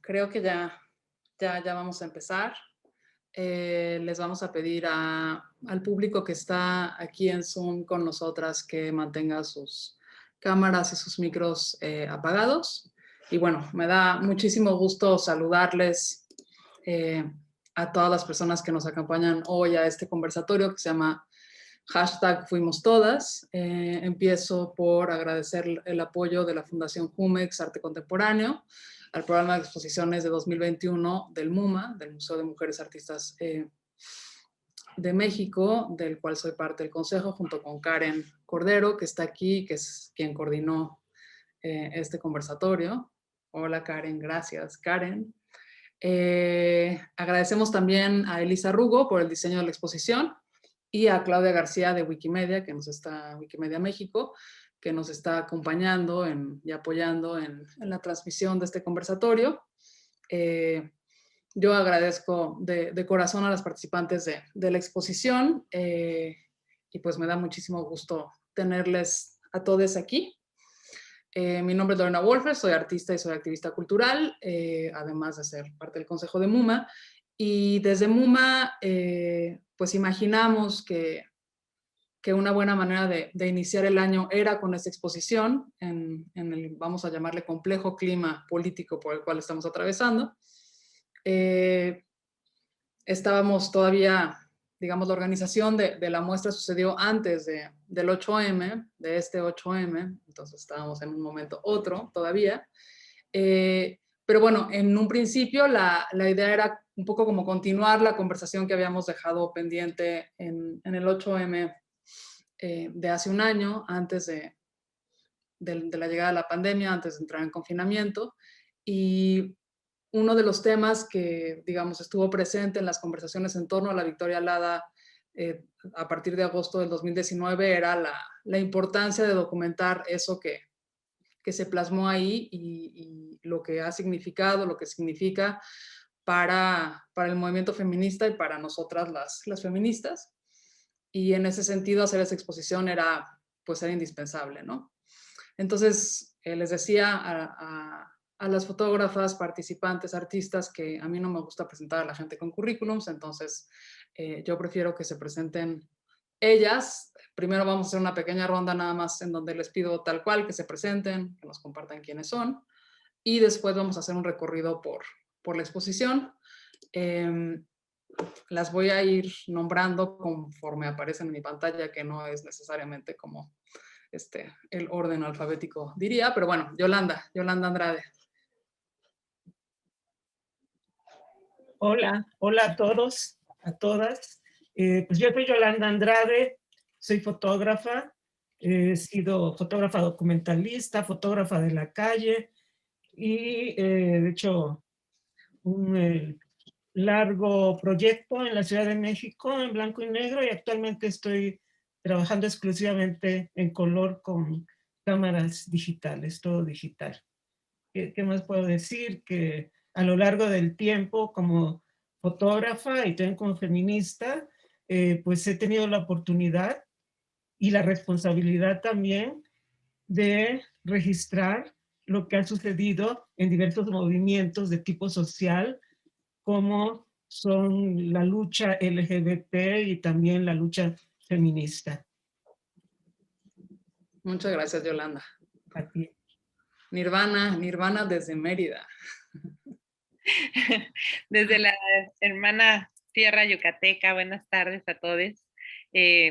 creo que ya vamos a empezar. Les vamos a pedir al público que está aquí en Zoom con nosotras que mantenga sus cámaras y sus micros apagados. Y bueno, me da muchísimo gusto saludarles a todas las personas que nos acompañan hoy a este conversatorio que se llama #FuimosTodas. Empiezo por agradecer el apoyo de la Fundación Jumex Arte Contemporáneo al programa de exposiciones de 2021 del MUMA, del Museo de Mujeres Artistas de México, del cual soy parte del consejo, junto con Karen Cordero, que está aquí, que es quien coordinó este conversatorio. Hola Karen, gracias Karen. Agradecemos también a Elisa Rugo por el diseño de la exposición y a Claudia García de Wikimedia, Wikimedia México, que nos está acompañando y apoyando en la transmisión de este conversatorio. Yo agradezco de corazón a las participantes de la exposición y pues me da muchísimo gusto tenerles a todos aquí. Mi nombre es Lorena Wolfer, soy artista y soy activista cultural, además de ser parte del Consejo de MUMA. Y desde MUMA, pues imaginamos que una buena manera de iniciar el año era con esta exposición en el, vamos a llamarle, complejo clima político por el cual estamos atravesando. Estábamos todavía, digamos, la organización de la muestra sucedió antes del 8M, de este 8M, entonces estábamos en un momento otro todavía. Pero bueno, en un principio la idea era un poco como continuar la conversación que habíamos dejado pendiente en el 8M de hace un año, antes de la llegada de la pandemia, antes de entrar en confinamiento. Y uno de los temas que, digamos, estuvo presente en las conversaciones en torno a la Victoria Alada a partir de agosto del 2019 era la importancia de documentar eso que se plasmó ahí y lo que ha significado, lo que significa para el movimiento feminista y para nosotras las feministas. Y en ese sentido hacer esa exposición era indispensable, ¿no? Entonces, les decía a las fotógrafas, participantes, artistas, que a mí no me gusta presentar a la gente con currículums, entonces yo prefiero que se presenten ellas. Primero vamos a hacer una pequeña ronda nada más en donde les pido tal cual que se presenten, que nos compartan quiénes son, y después vamos a hacer un recorrido por la exposición. Las voy a ir nombrando conforme aparecen en mi pantalla, que no es necesariamente como el orden alfabético diría, pero bueno, Yolanda Andrade. Hola a todos, a todas. Pues yo soy Yolanda Andrade, soy fotógrafa, he sido fotógrafa documentalista, fotógrafa de la calle y he hecho un largo proyecto en la Ciudad de México en blanco y negro y actualmente estoy trabajando exclusivamente en color con cámaras digitales, todo digital. ¿Qué más puedo decir? Que a lo largo del tiempo, como fotógrafa y también como feminista, pues he tenido la oportunidad y la responsabilidad también de registrar lo que ha sucedido en diversos movimientos de tipo social, como son la lucha LGBT y también la lucha feminista. Muchas gracias, Yolanda. A ti. Nirvana desde Mérida. Desde la hermana tierra yucateca, buenas tardes a todos.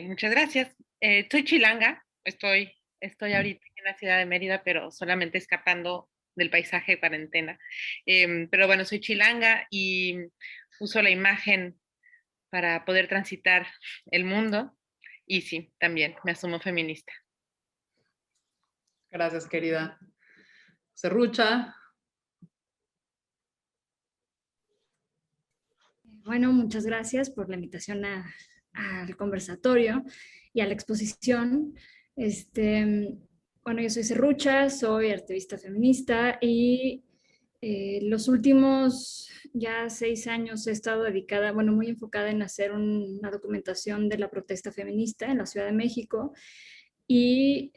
Muchas gracias. Soy chilanga, estoy ahorita en la ciudad de Mérida, pero solamente escapando del paisaje de cuarentena. Pero bueno, soy chilanga y uso la imagen para poder transitar el mundo. Y sí, también me asumo feminista. Gracias, querida. Serrucha. Bueno, muchas gracias por la invitación al conversatorio y a la exposición. Bueno, yo soy Serrucha, soy activista feminista y los últimos ya 6 años he estado dedicada, bueno, muy enfocada en hacer una documentación de la protesta feminista en la Ciudad de México y,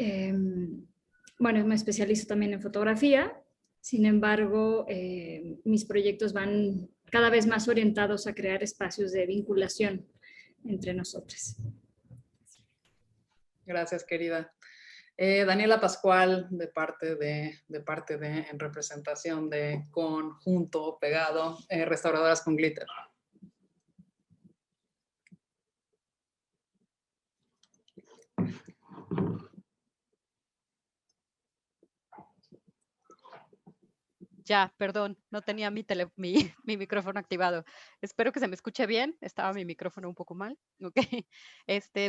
bueno, me especializo también en fotografía. Sin embargo, mis proyectos van cada vez más orientados a crear espacios de vinculación entre nosotros. Gracias, querida. Daniela Pascual, de parte de, en representación de Conjunto Pegado, Restauradoras con Glitter. Ya, perdón, no tenía mi micrófono activado. Espero que se me escuche bien. Estaba mi micrófono un poco mal. Ok.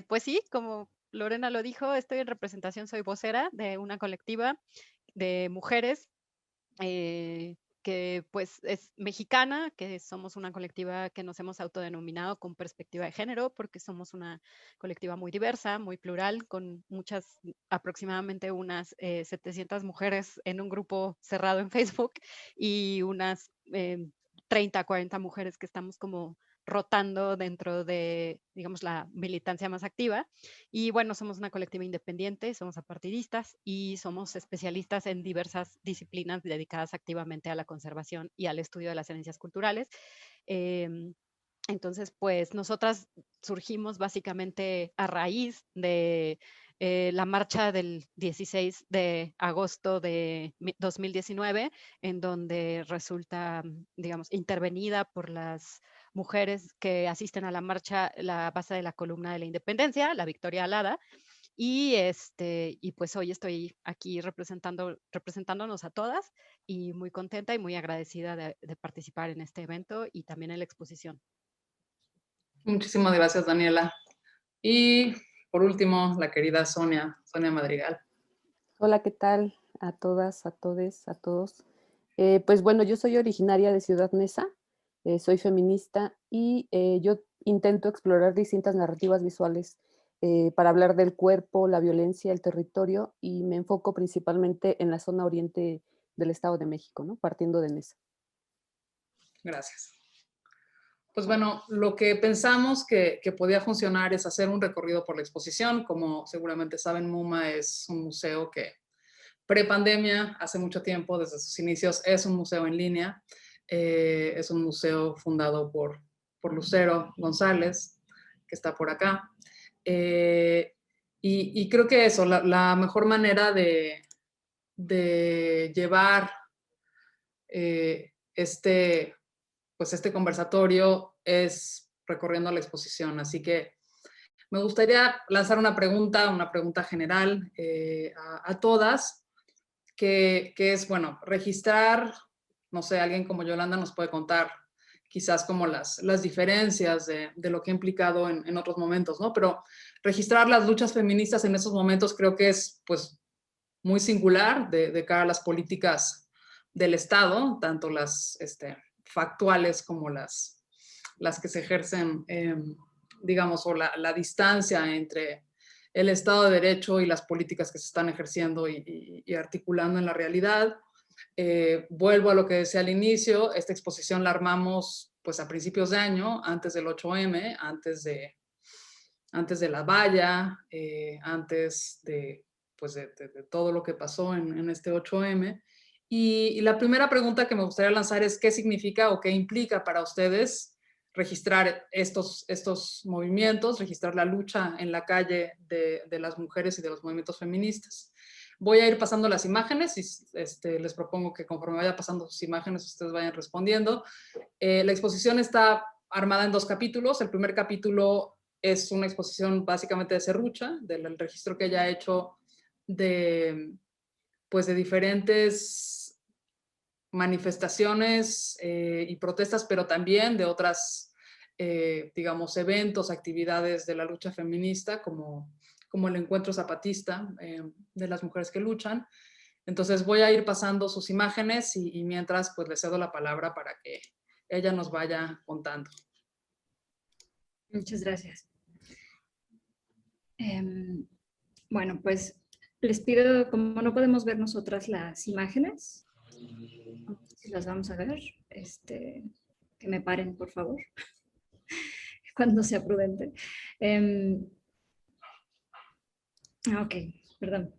Pues sí, como Lorena lo dijo, estoy en representación, soy vocera de una colectiva de mujeres que pues es mexicana, que somos una colectiva que nos hemos autodenominado con perspectiva de género, porque somos una colectiva muy diversa, muy plural, con muchas, aproximadamente unas 700 mujeres en un grupo cerrado en Facebook y unas 30, 40 mujeres que estamos como rotando dentro de, digamos, la militancia más activa. Y bueno, somos una colectiva independiente, somos apartidistas y somos especialistas en diversas disciplinas dedicadas activamente a la conservación y al estudio de las herencias culturales. Entonces, pues nosotras surgimos básicamente a raíz de la marcha del 16 de agosto de 2019, en donde resulta, digamos, intervenida por las mujeres que asisten a la marcha la base de la columna de la independencia, la Victoria Alada, y pues hoy estoy aquí representándonos a todas y muy contenta y muy agradecida de participar en este evento y también en la exposición. Muchísimas gracias, Daniela. Y por último, la querida Sonia Madrigal. Hola, ¿qué tal? A todas, a todes, a todos. Pues bueno, yo soy originaria de Ciudad Neza, soy feminista y yo intento explorar distintas narrativas visuales para hablar del cuerpo, la violencia, el territorio, y me enfoco principalmente en la zona oriente del Estado de México, ¿no? Partiendo de Neza. Gracias. Pues bueno, lo que pensamos que podía funcionar es hacer un recorrido por la exposición. Como seguramente saben, MUMA es un museo que pre-pandemia, hace mucho tiempo, desde sus inicios, es un museo en línea. Es un museo fundado por Lucero González, que está por acá. Y creo que eso, la mejor manera de llevar este conversatorio es recorriendo la exposición. Así que me gustaría lanzar una pregunta general a todas, que es, bueno, registrar, no sé, alguien como Yolanda nos puede contar quizás como las diferencias de lo que ha implicado en otros momentos, ¿no? Pero registrar las luchas feministas en esos momentos creo que es, pues, muy singular de cara a las políticas del Estado, tanto las factuales como las que se ejercen, digamos, o la distancia entre el Estado de Derecho y las políticas que se están ejerciendo y articulando en la realidad. Vuelvo a lo que decía al inicio, esta exposición la armamos pues a principios de año, antes del 8M, antes de la valla, antes de todo lo que pasó en este 8M. Y la primera pregunta que me gustaría lanzar es ¿qué significa o qué implica para ustedes registrar estos movimientos, registrar la lucha en la calle de las mujeres y de los movimientos feministas? Voy a ir pasando las imágenes y les propongo que conforme vaya pasando sus imágenes ustedes vayan respondiendo. La exposición está armada en 2 capítulos. El primer capítulo es una exposición básicamente de Serrucha, del registro que ella ha hecho de diferentes manifestaciones y protestas, pero también de otras, digamos, eventos, actividades de la lucha feminista, como el encuentro zapatista de las mujeres que luchan. Entonces voy a ir pasando sus imágenes y mientras pues les cedo la palabra para que ella nos vaya contando. Muchas gracias. Bueno, pues les pido, como no podemos ver nosotras las imágenes, si las vamos a ver, que me paren, por favor, cuando sea prudente. Ok, perdón.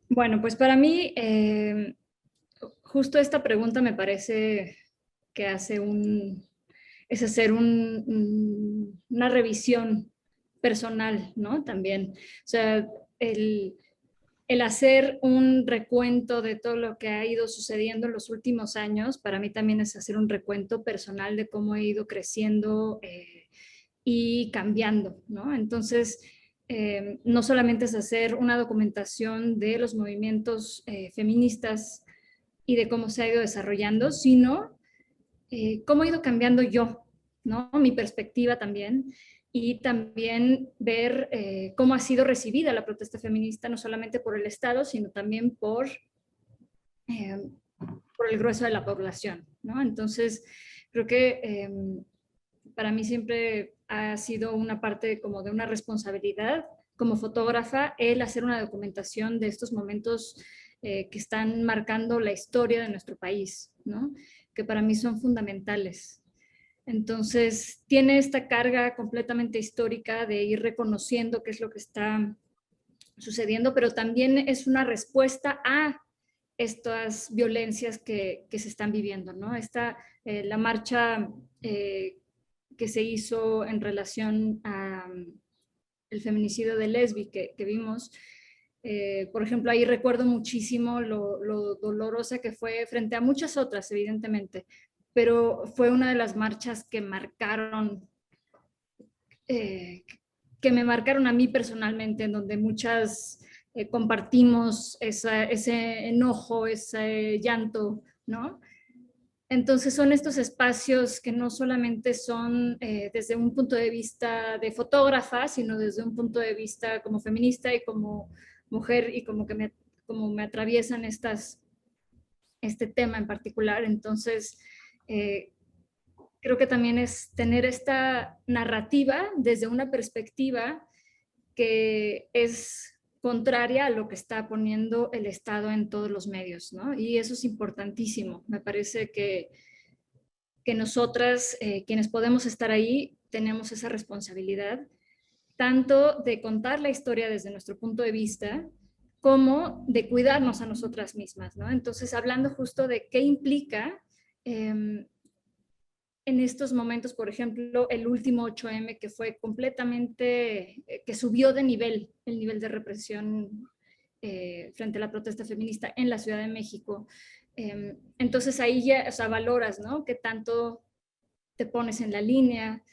Bueno, pues para mí, justo esta pregunta me parece que es hacer una revisión personal, ¿no? También, o sea, el hacer un recuento de todo lo que ha ido sucediendo en los últimos años, para mí también es hacer un recuento personal de cómo he ido creciendo y cambiando, ¿no? Entonces, no solamente es hacer una documentación de los movimientos feministas y de cómo se ha ido desarrollando, sino cómo he ido cambiando yo, ¿no? Mi perspectiva también, y también ver cómo ha sido recibida la protesta feminista, no solamente por el Estado, sino también por el grueso de la población, ¿no? Entonces, creo que para mí siempre ha sido una parte como de una responsabilidad como fotógrafa el hacer una documentación de estos momentos que están marcando la historia de nuestro país, ¿no? Que para mí son fundamentales. Entonces, tiene esta carga completamente histórica de ir reconociendo qué es lo que está sucediendo, pero también es una respuesta a estas violencias que se están viviendo, ¿no? La marcha que se hizo en relación al feminicidio de Lesbi que vimos, por ejemplo, ahí recuerdo muchísimo lo dolorosa que fue frente a muchas otras, evidentemente, pero fue una de las marchas que marcaron, que me marcaron a mí personalmente, en donde muchas compartimos ese enojo, ese llanto, ¿no? Entonces son estos espacios que no solamente son desde un punto de vista de fotógrafa, sino desde un punto de vista como feminista y como mujer, y como me atraviesan este tema en particular. Entonces, creo que también es tener esta narrativa desde una perspectiva que es contraria a lo que está poniendo el Estado en todos los medios, ¿no? Y eso es importantísimo. Me parece que nosotras, quienes podemos estar ahí, tenemos esa responsabilidad, tanto de contar la historia desde nuestro punto de vista, como de cuidarnos a nosotras mismas, ¿no? Entonces, hablando justo de qué implica en estos momentos, por ejemplo, el último 8M, que fue completamente, que subió de nivel, el nivel de represión frente a la protesta feminista en la Ciudad de México. Entonces ahí ya, o sea, valoras, ¿no? Qué tanto te pones en la línea.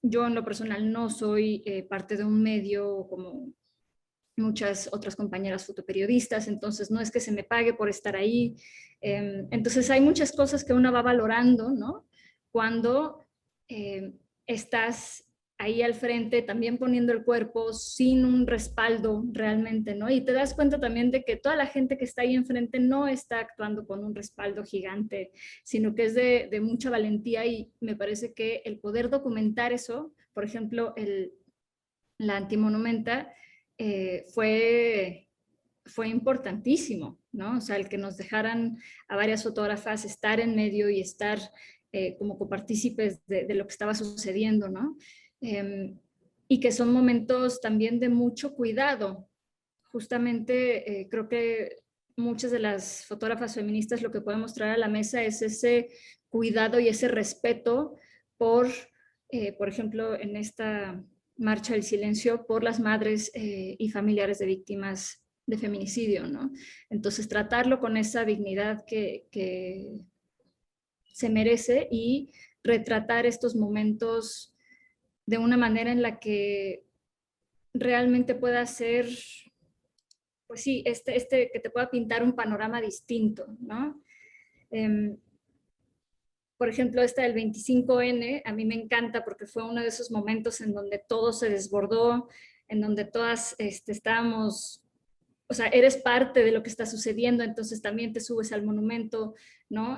Yo en lo personal no soy parte de un medio como muchas otras compañeras fotoperiodistas, entonces no es que se me pague por estar ahí. Entonces hay muchas cosas que uno va valorando, ¿no? Cuando estás ahí al frente, también poniendo el cuerpo sin un respaldo realmente, ¿no? Y te das cuenta también de que toda la gente que está ahí enfrente no está actuando con un respaldo gigante, sino que es de mucha valentía, y me parece que el poder documentar eso, por ejemplo, la Antimonumenta, fue importantísimo, ¿no? O sea, el que nos dejaran a varias fotógrafas estar en medio y estar como copartícipes de lo que estaba sucediendo, ¿no? Y que son momentos también de mucho cuidado. Justamente creo que muchas de las fotógrafas feministas lo que podemos traer a la mesa es ese cuidado y ese respeto por ejemplo, en esta Marcha del Silencio, por las madres y familiares de víctimas de feminicidio, ¿no? Entonces, tratarlo con esa dignidad que se merece, y retratar estos momentos de una manera en la que realmente pueda ser, pues sí, que te pueda pintar un panorama distinto, ¿no? Por ejemplo, esta del 25N, a mí me encanta porque fue uno de esos momentos en donde todo se desbordó, en donde todas estábamos, o sea, eres parte de lo que está sucediendo, entonces también te subes al monumento, ¿no?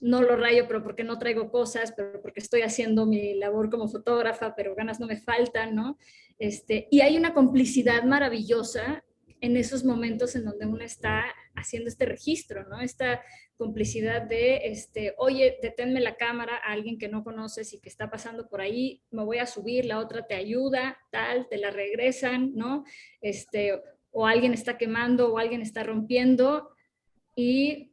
No lo rayo, pero porque no traigo cosas, pero porque estoy haciendo mi labor como fotógrafa, pero ganas no me faltan, ¿no? Y hay una complicidad maravillosa en esos momentos en donde uno está haciendo este registro, ¿no? Esta complicidad de, oye, deténme la cámara a alguien que no conoces y que está pasando por ahí, me voy a subir, la otra te ayuda, tal, te la regresan, ¿no? O alguien está quemando o alguien está rompiendo y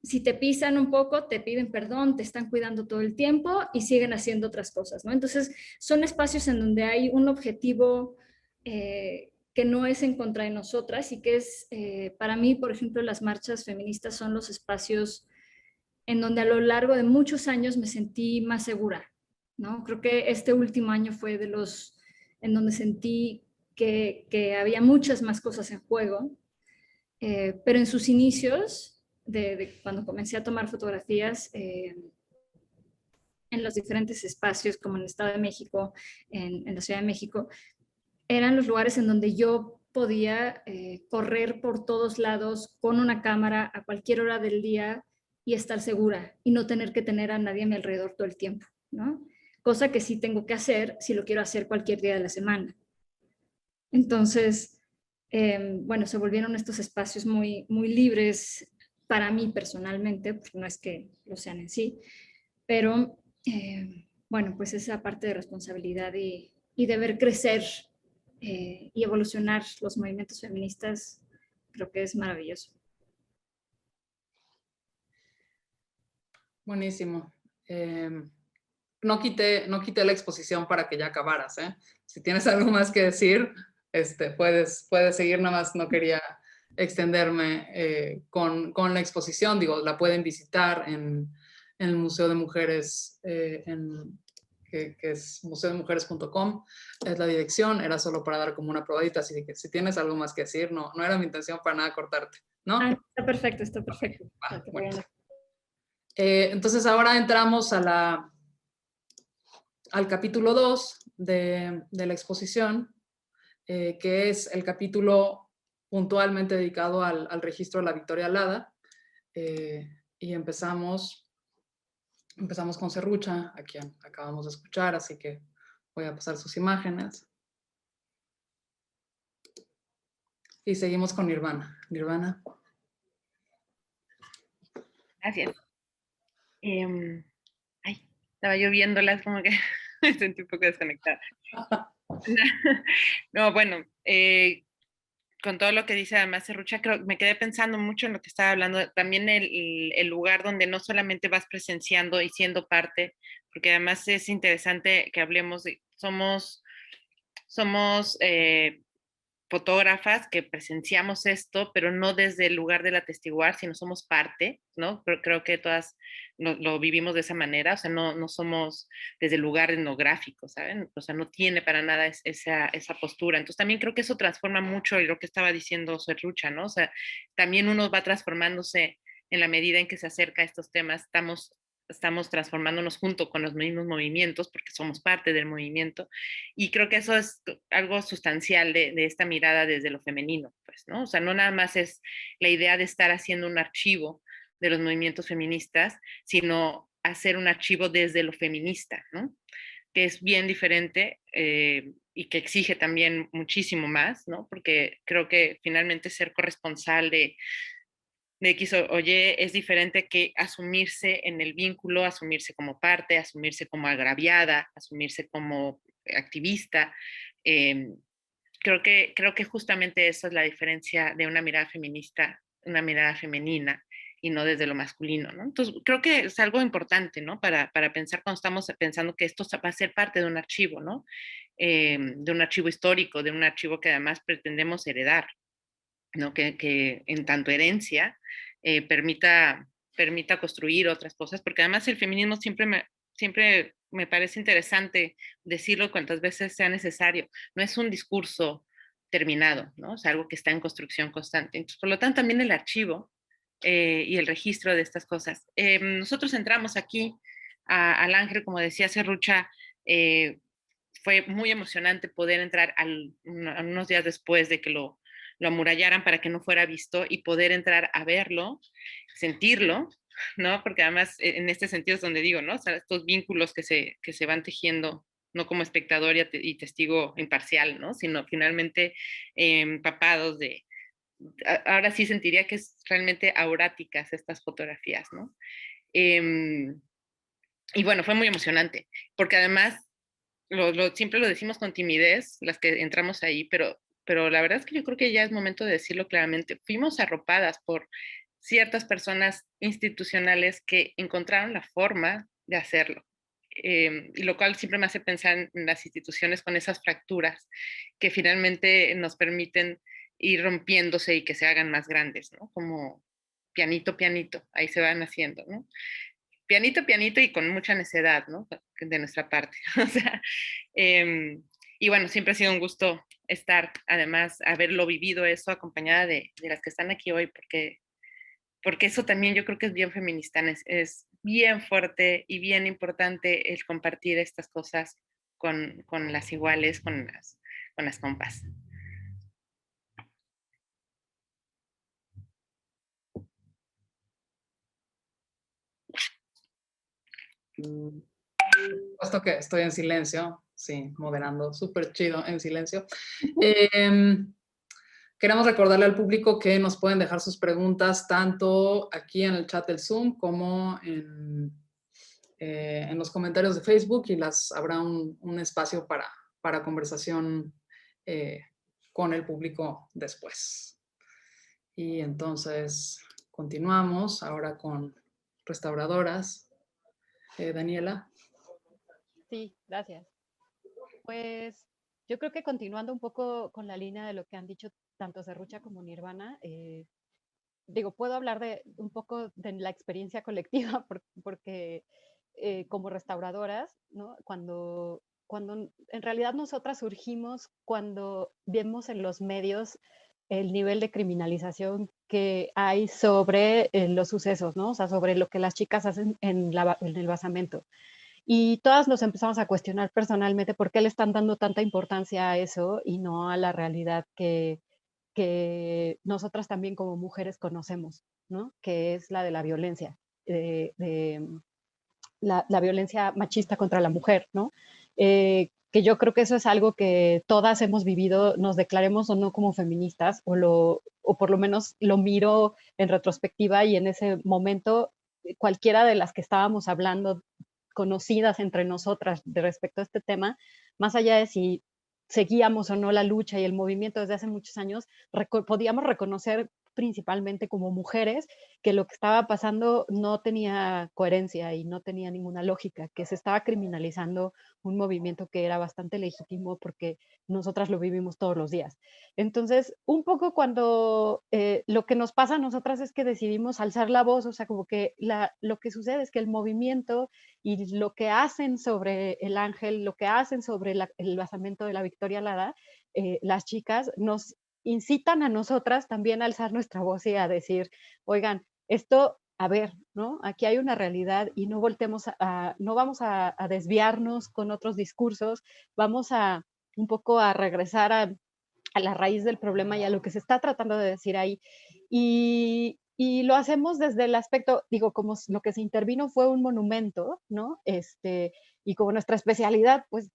si te pisan un poco, te piden perdón, te están cuidando todo el tiempo y siguen haciendo otras cosas, ¿no? Entonces, son espacios en donde hay un objetivo que no es en contra de nosotras y que es, para mí, por ejemplo, las marchas feministas son los espacios en donde a lo largo de muchos años me sentí más segura, ¿no? Creo que este último año fue de los en donde sentí que había muchas más cosas en juego, pero en sus inicios, de cuando comencé a tomar fotografías en los diferentes espacios, como en el Estado de México, en la Ciudad de México, eran los lugares en donde yo podía correr por todos lados con una cámara a cualquier hora del día y estar segura y no tener que tener a nadie a mi alrededor todo el tiempo, ¿no? Cosa que sí tengo que hacer si lo quiero hacer cualquier día de la semana. Entonces, bueno, se volvieron estos espacios muy, muy libres para mí personalmente, porque no es que lo sean en sí, pero bueno, pues esa parte de responsabilidad y de ver crecer y evolucionar los movimientos feministas, creo que es maravilloso. Buenísimo. No quité la exposición para que ya acabaras, ¿eh? Si tienes algo más que decir, puedes seguir, nada más no quería extenderme con la exposición. Digo, la pueden visitar en el Museo de Mujeres, que es museodemujeres.com, es la dirección. Era solo para dar como una probadita, así que si tienes algo más que decir, no era mi intención para nada cortarte, ¿no? Está perfecto, está perfecto. Okay, bueno. Entonces ahora entramos al capítulo 2 de la exposición, que es el capítulo puntualmente dedicado al registro de la Victoria Alada. Y empezamos con Serrucha, a quien acabamos de escuchar, así que voy a pasar sus imágenes. Y seguimos con Nirvana. Nirvana. Gracias. Estaba yo viéndolas como que me sentí un poco desconectada. No, bueno, con todo lo que dice además Serrucha, creo, me quedé pensando mucho en lo que estaba hablando, también el lugar donde no solamente vas presenciando y siendo parte, porque además es interesante que hablemos de, somos fotógrafas que presenciamos esto, pero no desde el lugar del atestiguar, sino somos parte, ¿no? Creo que todas lo vivimos de esa manera, o sea, no somos desde el lugar etnográfico, ¿saben? O sea, no tiene para nada esa postura. Entonces también creo que eso transforma mucho lo que estaba diciendo Serrucha, ¿no? O sea, también uno va transformándose en la medida en que se acerca a estos temas, estamos transformándonos junto con los mismos movimientos porque somos parte del movimiento y creo que eso es algo sustancial de esta mirada desde lo femenino, pues, ¿no? O sea, no nada más es la idea de estar haciendo un archivo de los movimientos feministas, sino hacer un archivo desde lo feminista, ¿no? Que es bien diferente y que exige también muchísimo más, ¿no? Porque creo que finalmente ser corresponsal de X o Y es diferente que asumirse en el vínculo, asumirse como parte, asumirse como agraviada, asumirse como activista. Creo que justamente eso es la diferencia de una mirada feminista, una mirada femenina y no desde lo masculino, ¿no? Entonces, creo que es algo importante, ¿no? Para pensar cuando estamos pensando que esto va a ser parte de un archivo, ¿no? De un archivo histórico, de un archivo que además pretendemos heredar, ¿no? Que en tanto herencia permita construir otras cosas, porque además el feminismo siempre me parece interesante decirlo cuantas veces sea necesario. No es un discurso terminado, ¿no? Es algo que está en construcción constante. Entonces, por lo tanto, también el archivo y el registro de estas cosas. Nosotros entramos aquí al Ángel, como decía Serrucha, fue muy emocionante poder entrar unos días después de que lo amurallaran para que no fuera visto y poder entrar a verlo, sentirlo, ¿no? Porque además en este sentido es donde digo, ¿no? O sea, estos vínculos que se van tejiendo no como espectador y testigo imparcial, ¿no? Sino finalmente empapados de... Ahora sí sentiría que es realmente auráticas estas fotografías, ¿no? Y bueno, fue muy emocionante, porque además, siempre lo decimos con timidez, las que entramos ahí, pero la verdad es que yo creo que ya es momento de decirlo claramente. Fuimos arropadas por ciertas personas institucionales que encontraron la forma de hacerlo. Y lo cual siempre me hace pensar en las instituciones con esas fracturas que finalmente nos permiten ir rompiéndose y que se hagan más grandes, ¿no? Como pianito, pianito, ahí se van haciendo, ¿no? Pianito, pianito y con mucha necedad, ¿no? De nuestra parte. O sea, y bueno, siempre ha sido un gusto estar, además, haberlo vivido eso acompañada de las que están aquí hoy, porque eso también yo creo que es bien feminista, es bien fuerte y bien importante el compartir estas cosas con las iguales, con las compas. Puesto que estoy en silencio, sí, moderando, súper chido en silencio. Queremos recordarle al público que nos pueden dejar sus preguntas tanto aquí en el chat del Zoom como en los comentarios de Facebook, y habrá un espacio para conversación con el público después. Y entonces continuamos ahora con restauradoras. Daniela. Sí, gracias. Pues yo creo que continuando un poco con la línea de lo que han dicho tanto Serrucha como Nirvana, digo, puedo hablar de un poco de la experiencia colectiva porque como restauradoras, ¿no? Cuando en realidad nosotras surgimos cuando vemos en los medios el nivel de criminalización que hay sobre los sucesos, ¿no? O sea, sobre lo que las chicas hacen en el basamento. Y todas nos empezamos a cuestionar personalmente por qué le están dando tanta importancia a eso y no a la realidad que nosotras también como mujeres conocemos, ¿no? Que es la de la violencia, la violencia machista contra la mujer, ¿no? Que yo creo que eso es algo que todas hemos vivido, nos declaremos o no como feministas, o por lo menos lo miro en retrospectiva, y en ese momento cualquiera de las que estábamos hablando, conocidas entre nosotras de respecto a este tema, más allá de si seguíamos o no la lucha y el movimiento desde hace muchos años, podíamos reconocer principalmente como mujeres que lo que estaba pasando no tenía coherencia y no tenía ninguna lógica, que se estaba criminalizando un movimiento que era bastante legítimo porque nosotras lo vivimos todos los días. Entonces, un poco cuando lo que nos pasa a nosotras es que decidimos alzar la voz, o sea, como que lo que sucede es que el movimiento y lo que hacen sobre el ángel, lo que hacen sobre el basamento de la Victoria Alada, las chicas nos incitan a nosotras también a alzar nuestra voz y a decir, oigan, esto, a ver, ¿no? Aquí hay una realidad y no voltemos no vamos a desviarnos con otros discursos, vamos a un poco a regresar a la raíz del problema y a lo que se está tratando de decir ahí. Y lo hacemos desde el aspecto, digo, como lo que se intervino fue un monumento, ¿no? Y como nuestra especialidad, pues,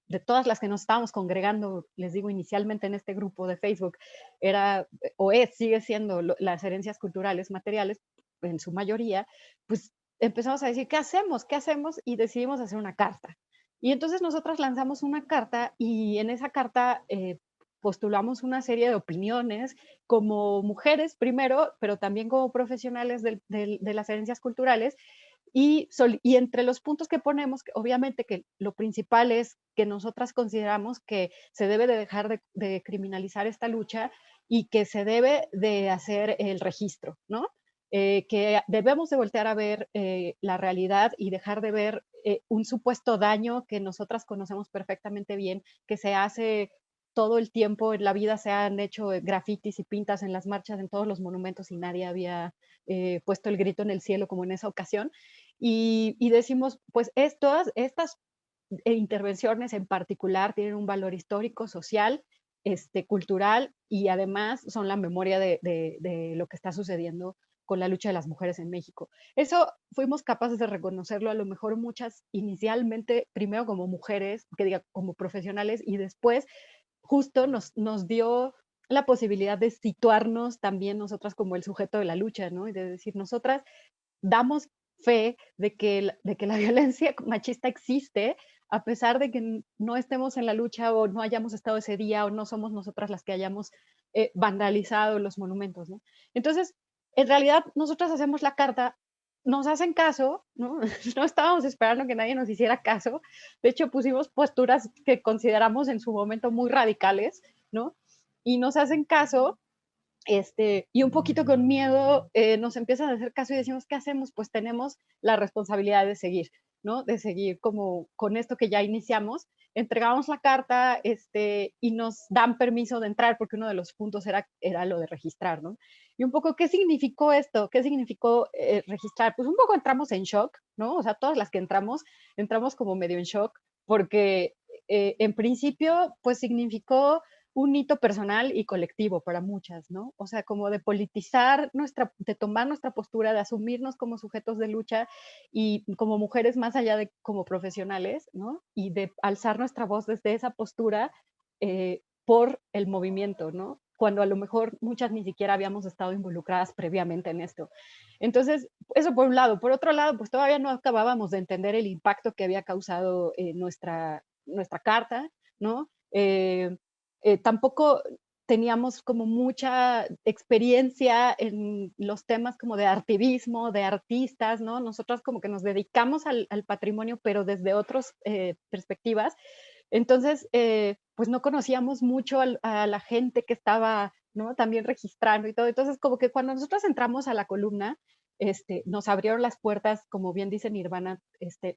de todas las que nos estábamos congregando, les digo, inicialmente en este grupo de Facebook, era, o es, sigue siendo las herencias culturales materiales, en su mayoría, pues empezamos a decir, ¿qué hacemos? ¿Qué hacemos? Y decidimos hacer una carta. Y entonces nosotras lanzamos una carta y en esa carta postulamos una serie de opiniones como mujeres primero, pero también como profesionales de las herencias culturales. Y entre los puntos que ponemos, obviamente que lo principal es que nosotras consideramos que se debe de dejar de criminalizar esta lucha y que se debe de hacer el registro, ¿no? Que debemos de voltear a ver la realidad y dejar de ver un supuesto daño que nosotras conocemos perfectamente bien, que se hace todo el tiempo en la vida. Se han hecho grafitis y pintas en las marchas, en todos los monumentos, y nadie había puesto el grito en el cielo como en esa ocasión. Y decimos, pues estas intervenciones en particular tienen un valor histórico, social, cultural, y además son la memoria de lo que está sucediendo con la lucha de las mujeres en México. Eso fuimos capaces de reconocerlo, a lo mejor muchas inicialmente, primero como mujeres, que diga, como profesionales, y después justo nos dio la posibilidad de situarnos también nosotras como el sujeto de la lucha, ¿no? Y de decir, nosotras damos fe de que la violencia machista existe, a pesar de que no estemos en la lucha o no hayamos estado ese día o no somos nosotras las que hayamos vandalizado los monumentos, ¿no? Entonces, en realidad, nosotras hacemos la carta, nos hacen caso, ¿no? No estábamos esperando que nadie nos hiciera caso. De hecho, pusimos posturas que consideramos en su momento muy radicales, ¿no? Y nos hacen caso, y un poquito con miedo nos empiezan a hacer caso y decimos, ¿qué hacemos? Pues tenemos la responsabilidad de seguir, ¿no? De seguir como con esto que ya iniciamos. Entregamos la carta y nos dan permiso de entrar porque uno de los puntos era lo de registrar, ¿no? Y un poco, ¿qué significó esto? ¿Qué significó registrar? Pues un poco entramos en shock, ¿no? O sea, todas las que entramos como medio en shock porque en principio, pues significó un hito personal y colectivo para muchas, ¿no? O sea, como de politizar de tomar nuestra postura, de asumirnos como sujetos de lucha y como mujeres más allá de como profesionales, ¿no? Y de alzar nuestra voz desde esa postura por el movimiento, ¿no? Cuando a lo mejor muchas ni siquiera habíamos estado involucradas previamente en esto. Entonces, eso por un lado. Por otro lado, pues todavía no acabábamos de entender el impacto que había causado nuestra carta, ¿no? Tampoco teníamos como mucha experiencia en los temas como de artivismo, de artistas, ¿no? Nosotros como que nos dedicamos al patrimonio, pero desde otras perspectivas. Entonces, pues no conocíamos mucho a la gente que estaba, ¿no? También registrando y todo. Entonces, como que cuando nosotros entramos a la columna, nos abrieron las puertas, como bien dice Nirvana,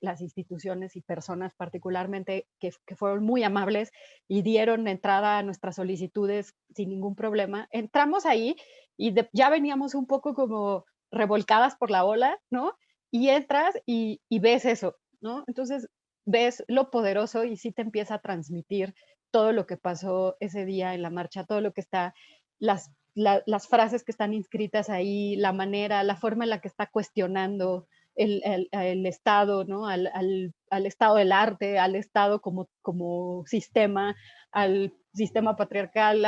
las instituciones y personas particularmente que fueron muy amables y dieron entrada a nuestras solicitudes sin ningún problema. Entramos ahí y ya veníamos un poco como revolcadas por la ola, ¿no? Y entras y ves eso, ¿no? Entonces ves lo poderoso y sí te empieza a transmitir todo lo que pasó ese día en la marcha, todo lo que está, las frases que están inscritas ahí, la manera, la forma en la que está cuestionando el Estado, ¿no? Al Estado del arte, al Estado como sistema, al sistema patriarcal,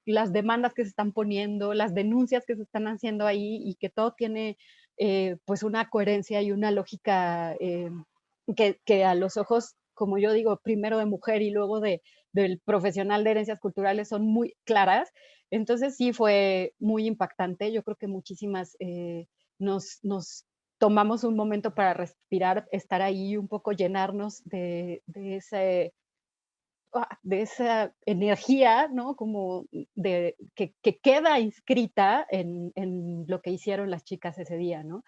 las demandas que se están poniendo, las denuncias que se están haciendo ahí y que todo tiene pues una coherencia y una lógica que a los ojos, como yo digo, primero de mujer y luego del profesional de herencias culturales son muy claras. Entonces sí fue muy impactante. Yo creo que muchísimas nos tomamos un momento para respirar, estar ahí un poco, llenarnos de esa energía, ¿no? Como que queda inscrita en lo que hicieron las chicas ese día, ¿no?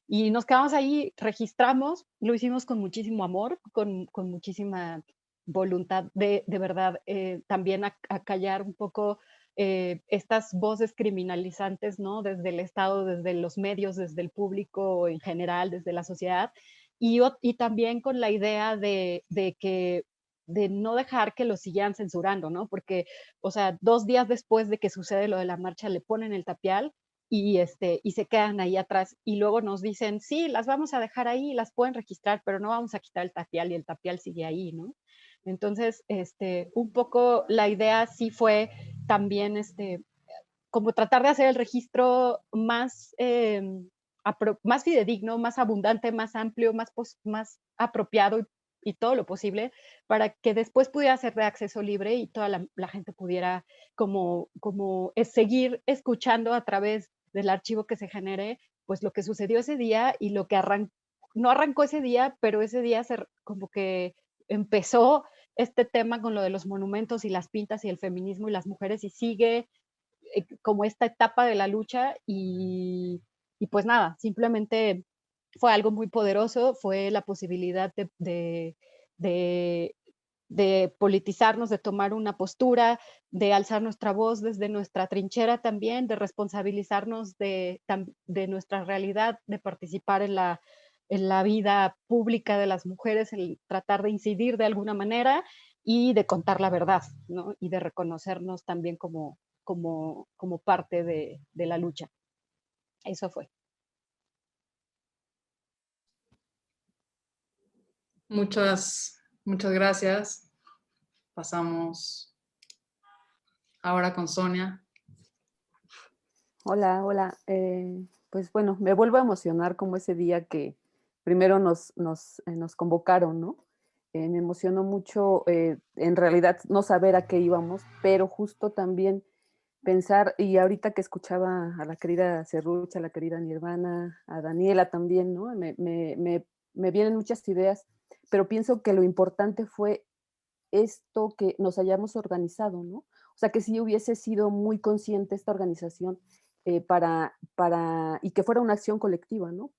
Y nos quedamos ahí, registramos, lo hicimos con muchísimo amor, con muchísima voluntad de verdad, también a callar un poco estas voces criminalizantes, ¿no? Desde el Estado, desde los medios, desde el público en general, desde la sociedad, y también con la idea de que de no dejar que lo siguieran censurando, ¿no? Porque, o sea, 2 días después de que sucede lo de la marcha, le ponen el tapial y se quedan ahí atrás. Y luego nos dicen, sí, las vamos a dejar ahí, las pueden registrar, pero no vamos a quitar el tapial y el tapial sigue ahí, ¿no? Entonces, un poco la idea sí fue también, como tratar de hacer el registro más, más fidedigno, más abundante, más amplio, más apropiado y todo lo posible para que después pudiera ser de acceso libre y toda la gente pudiera como seguir escuchando a través del archivo que se genere, pues lo que sucedió ese día y lo que no arrancó ese día, pero ese día como que empezó este tema con lo de los monumentos y las pintas y el feminismo y las mujeres y sigue como esta etapa de la lucha y pues nada, simplemente fue algo muy poderoso, fue la posibilidad de politizarnos, de tomar una postura, de alzar nuestra voz desde nuestra trinchera también, de responsabilizarnos de nuestra realidad, de participar en la vida pública de las mujeres, el tratar de incidir de alguna manera y de contar la verdad, ¿no? Y de reconocernos también como parte de la lucha. Eso fue. Muchas gracias. Pasamos ahora con Sonia. Hola, hola. Pues bueno, me vuelvo a emocionar como ese día que primero nos convocaron, ¿no? Me emocionó mucho, en realidad, no saber a qué íbamos, pero justo también pensar, y ahorita que escuchaba a la querida Serrucha, a la querida Nirvana, a Daniela también, ¿no? Me vienen muchas ideas, pero pienso que lo importante fue esto que nos hayamos organizado, ¿no? O sea, que sí hubiese sido muy consciente esta organización y que fuera una acción colectiva, ¿no?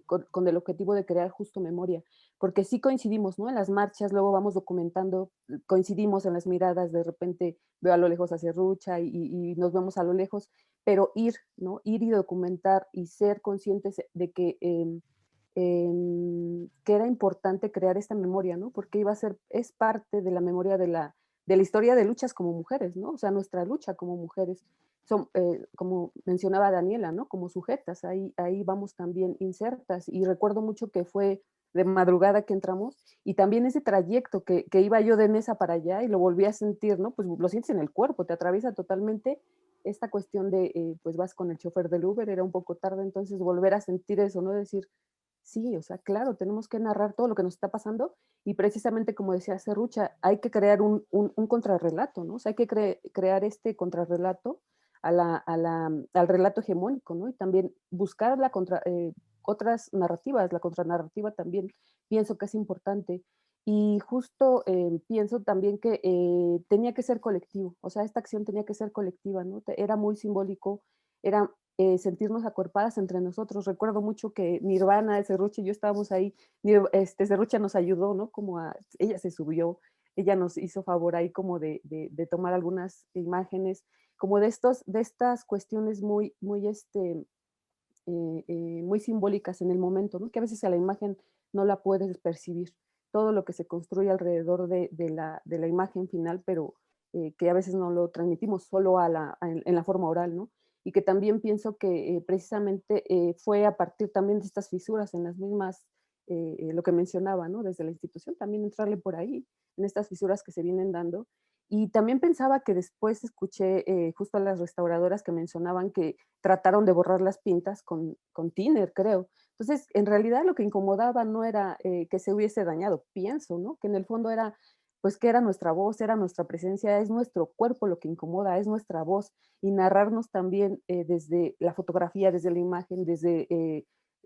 Con el objetivo de crear justo memoria, porque sí coincidimos, ¿no? En las marchas, luego vamos documentando, coincidimos en las miradas, de repente veo a lo lejos a Serrucha y nos vemos a lo lejos, pero ir, ¿no? Ir y documentar y ser conscientes de que era importante crear esta memoria, ¿no? Porque es parte de la memoria de la historia de luchas como mujeres, ¿no? O sea, nuestra lucha como mujeres, como mencionaba Daniela, ¿no? Como sujetas, ahí vamos también insertas. Y recuerdo mucho que fue de madrugada que entramos y también ese trayecto que iba yo de Nesa para allá y lo volví a sentir, ¿no? Pues lo sientes en el cuerpo, te atraviesa totalmente esta cuestión de, pues vas con el chofer del Uber, era un poco tarde, entonces volver a sentir eso, ¿no? Decir, sí, o sea, claro, tenemos que narrar todo lo que nos está pasando y precisamente como decía Serrucha, hay que crear un contrarrelato, ¿no? O sea, hay que crear este contrarrelato al relato hegemónico, ¿no? Y también buscar otras narrativas, la contranarrativa también pienso que es importante. Y justo pienso también que tenía que ser colectivo, o sea, esta acción tenía que ser colectiva, ¿no? Era muy simbólico, era sentirnos acuerpadas entre nosotros. Recuerdo mucho que Nirvana, Serrucha y yo estábamos ahí, Serrucha nos ayudó, ¿no? Ella se subió, ella nos hizo favor ahí como de tomar algunas imágenes, como de estas cuestiones muy muy simbólicas en el momento, ¿no? Que a veces a la imagen no la puedes percibir. Todo lo que se construye alrededor de la imagen final, pero que a veces no lo transmitimos solo en la forma oral, ¿no? Y que también pienso que precisamente fue a partir también de estas fisuras en las mismas, lo que mencionaba, ¿no? Desde la institución, también entrarle por ahí, en estas fisuras que se vienen dando. Y también pensaba que después escuché justo a las restauradoras que mencionaban que trataron de borrar las pintas con thinner, creo. Entonces, en realidad lo que incomodaba no era que se hubiese dañado, pienso, ¿no? Que en el fondo era, pues que era nuestra voz, era nuestra presencia, es nuestro cuerpo lo que incomoda, es nuestra voz, y narrarnos también desde la fotografía, desde la imagen, desde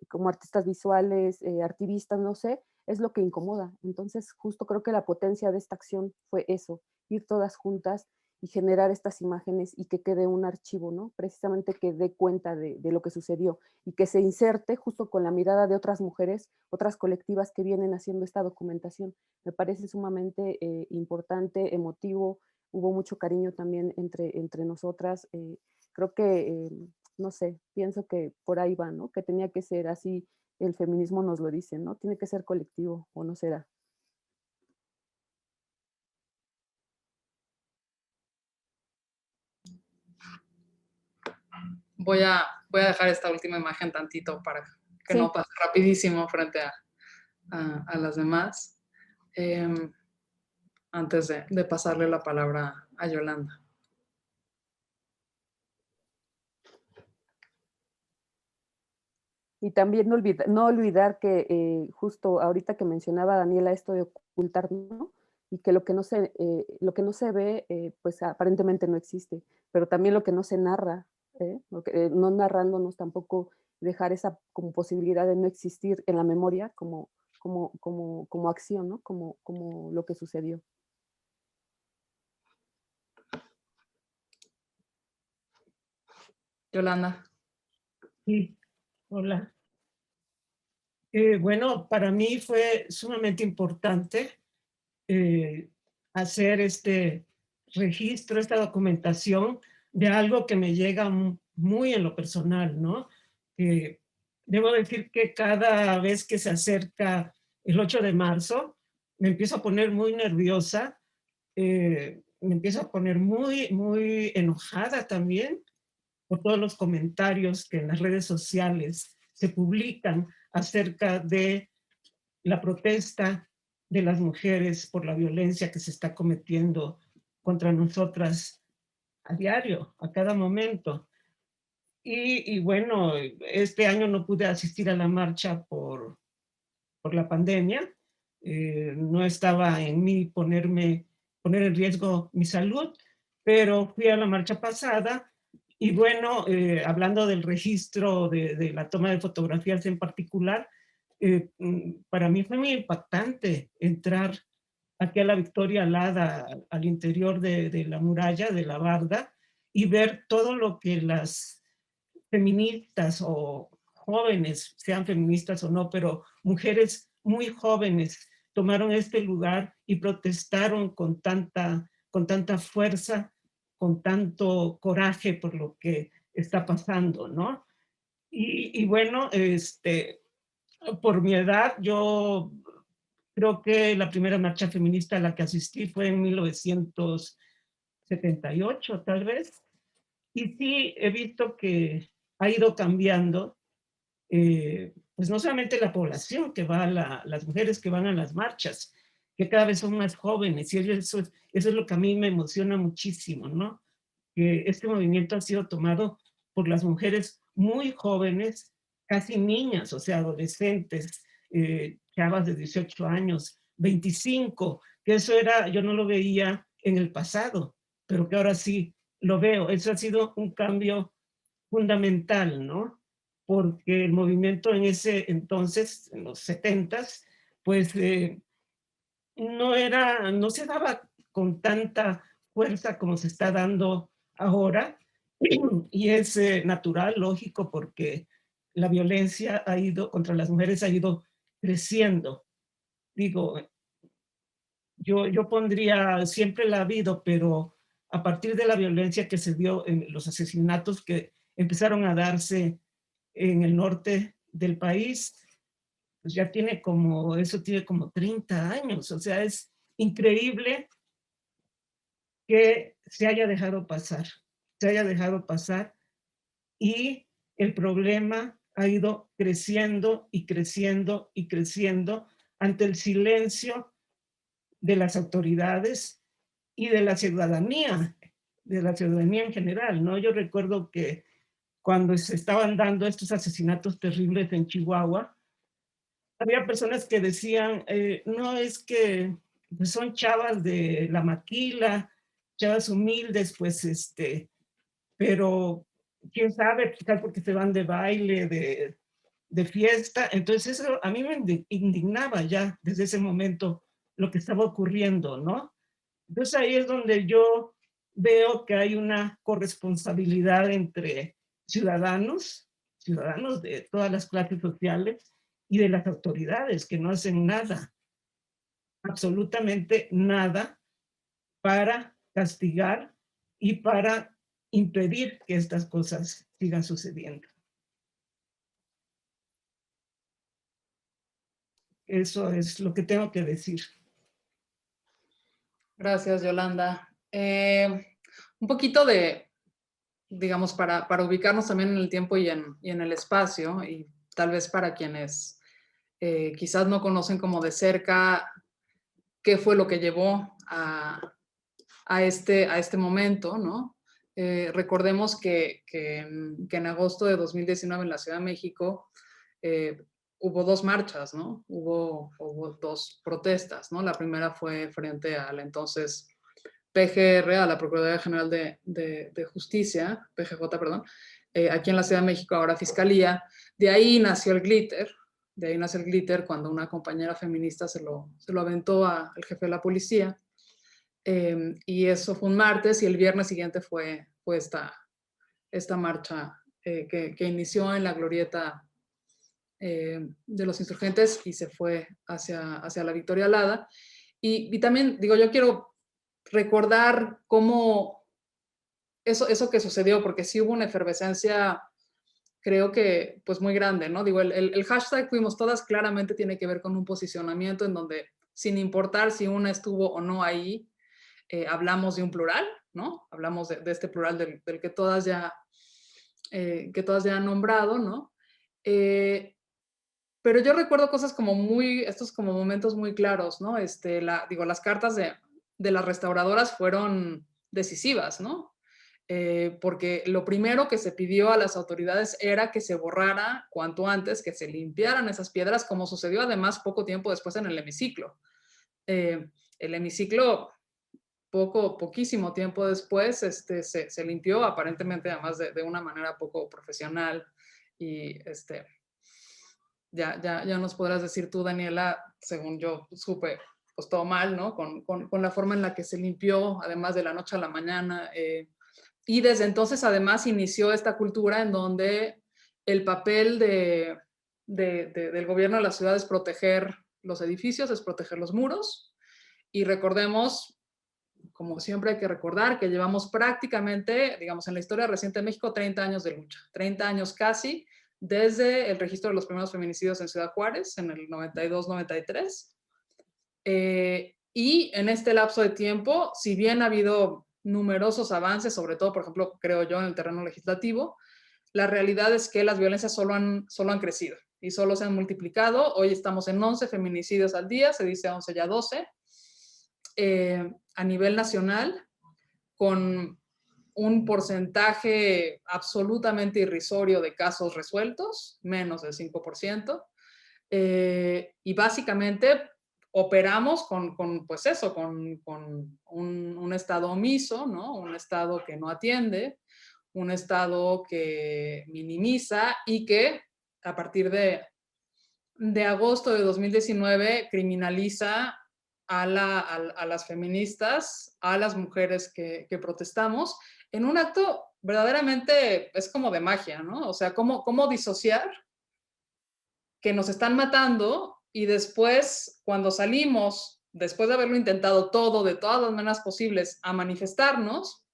como artistas visuales, activistas, no sé, es lo que incomoda. Entonces, justo creo que la potencia de esta acción fue eso, ir todas juntas y generar estas imágenes y que quede un archivo, ¿no? Precisamente que dé cuenta de lo que sucedió y que se inserte justo con la mirada de otras mujeres, otras colectivas que vienen haciendo esta documentación. Me parece sumamente importante, emotivo, hubo mucho cariño también entre nosotras. Creo que, no sé, pienso que por ahí va, ¿no? Que tenía que ser así, el feminismo nos lo dice, ¿no? Tiene que ser colectivo, ¿o no será? Voy a dejar esta última imagen tantito para que no pase rapidísimo frente a las demás, antes de pasarle la palabra a Yolanda. Y también no olvidar que justo ahorita que mencionaba Daniela esto de ocultar, ¿no? Y que lo que no se ve, pues aparentemente no existe, pero también lo que no se narra, no narrándonos tampoco dejar esa como posibilidad de no existir en la memoria como acción, ¿no? Como lo que sucedió. Yolanda. Sí, hola. Bueno, para mí fue sumamente importante hacer este registro, esta documentación de algo que me llega muy en lo personal, ¿no? Debo decir que cada vez que se acerca el 8 de marzo, me empiezo a poner muy nerviosa, me empiezo a poner muy enojada también, por todos los comentarios que en las redes sociales se publican acerca de la protesta de las mujeres por la violencia que se está cometiendo contra nosotras a diario, a cada momento. Y bueno, este año no pude asistir a la marcha por la pandemia. No estaba en mí poner en riesgo mi salud, pero fui a la marcha pasada y bueno, hablando del registro de la toma de fotografías en particular, para mí fue muy impactante entrar aquí a la Victoria Alada, al interior de la muralla, de la barda, y ver todo lo que las feministas o jóvenes, sean feministas o no, pero mujeres muy jóvenes tomaron este lugar y protestaron con tanta fuerza, con tanto coraje por lo que está pasando, ¿no? Y bueno, por mi edad, yo creo que la primera marcha feminista a la que asistí fue en 1978, tal vez. Y sí, he visto que ha ido cambiando, pues no solamente la población que va las mujeres que van a las marchas, que cada vez son más jóvenes, y eso es lo que a mí me emociona muchísimo, ¿no? Que este movimiento ha sido tomado por las mujeres muy jóvenes, casi niñas, o sea, adolescentes, chavas de 18 años, 25, que eso era, yo no lo veía en el pasado, pero que ahora sí lo veo. Eso ha sido un cambio fundamental, ¿no? Porque el movimiento en ese entonces, en los 70s, pues no se daba con tanta fuerza como se está dando ahora, y es natural, lógico, porque la violencia contra las mujeres ha ido creciendo. Digo, yo pondría, siempre la ha habido, pero a partir de la violencia que se dio en los asesinatos que empezaron a darse en el norte del país, pues ya tiene como 30 años. O sea, es increíble que se haya dejado pasar, y el problema ha ido creciendo y creciendo y creciendo ante el silencio de las autoridades y de la ciudadanía en general, ¿no? Yo recuerdo que cuando se estaban dando estos asesinatos terribles en Chihuahua, había personas que decían, no, es que pues son chavas de la maquila, chavas humildes, pues pero quién sabe, quizás porque se van de baile, de fiesta. Entonces eso a mí me indignaba ya desde ese momento lo que estaba ocurriendo, ¿no? Entonces ahí es donde yo veo que hay una corresponsabilidad entre ciudadanos de todas las clases sociales y de las autoridades, que no hacen nada, absolutamente nada, para castigar y para impedir que estas cosas sigan sucediendo. Eso es lo que tengo que decir. Gracias, Yolanda. Un poquito digamos, para ubicarnos también en el tiempo y en el espacio, y tal vez para quienes quizás no conocen como de cerca qué fue lo que llevó a este momento, ¿no? Recordemos que en agosto de 2019 en la Ciudad de México hubo dos marchas, ¿no? Hubo dos protestas, ¿no? La primera fue frente a la entonces PGR, a la Procuraduría General de Justicia, PGJ, perdón, aquí en la Ciudad de México, ahora Fiscalía. De ahí nació el glitter, cuando una compañera feminista se lo aventó al jefe de la policía. Y eso fue un martes, y el viernes siguiente fue esta marcha que inició en la glorieta de los insurgentes y se fue hacia la Victoria Alada. Y también, digo, yo quiero recordar cómo eso que sucedió, porque sí hubo una efervescencia, creo que pues muy grande, ¿no? Digo, el hashtag Fuimos Todas claramente tiene que ver con un posicionamiento en donde, sin importar si una estuvo o no ahí, hablamos de un plural, ¿no? Hablamos de este plural del que todas ya que todas ya han nombrado, ¿no? Pero yo recuerdo cosas como estos como momentos muy claros, ¿no? Las cartas de las restauradoras fueron decisivas, ¿no? Porque lo primero que se pidió a las autoridades era que se borrara cuanto antes, que se limpiaran esas piedras, como sucedió además poco tiempo después en el hemiciclo. El hemiciclo, poquísimo tiempo después, se limpió, aparentemente además de una manera poco profesional. Y ya nos podrás decir tú, Daniela, según yo supe, pues todo mal, ¿no? Con la forma en la que se limpió, además de la noche a la mañana. Y desde entonces, además, inició esta cultura en donde el papel del gobierno de la ciudad es proteger los edificios, es proteger los muros. Y recordemos, como siempre hay que recordar, que llevamos prácticamente, digamos, en la historia reciente de México, 30 años de lucha, 30 años casi, desde el registro de los primeros feminicidios en Ciudad Juárez, en el 92-93. Y en este lapso de tiempo, si bien ha habido numerosos avances, sobre todo, por ejemplo, creo yo, en el terreno legislativo, la realidad es que las violencias solo han crecido y solo se han multiplicado. Hoy estamos en 11 feminicidios al día, se dice 11 ya 12, a nivel nacional, con un porcentaje absolutamente irrisorio de casos resueltos, menos del 5%, y básicamente operamos con un Estado omiso, ¿no? Un Estado que no atiende, un Estado que minimiza y que a partir de agosto de 2019 criminaliza a las feministas, a las mujeres que protestamos, en un acto verdaderamente, es como de magia, ¿no? O sea, ¿cómo disociar que nos están matando y después, cuando salimos, después de haberlo intentado todo, de todas las maneras posibles, a manifestarnos,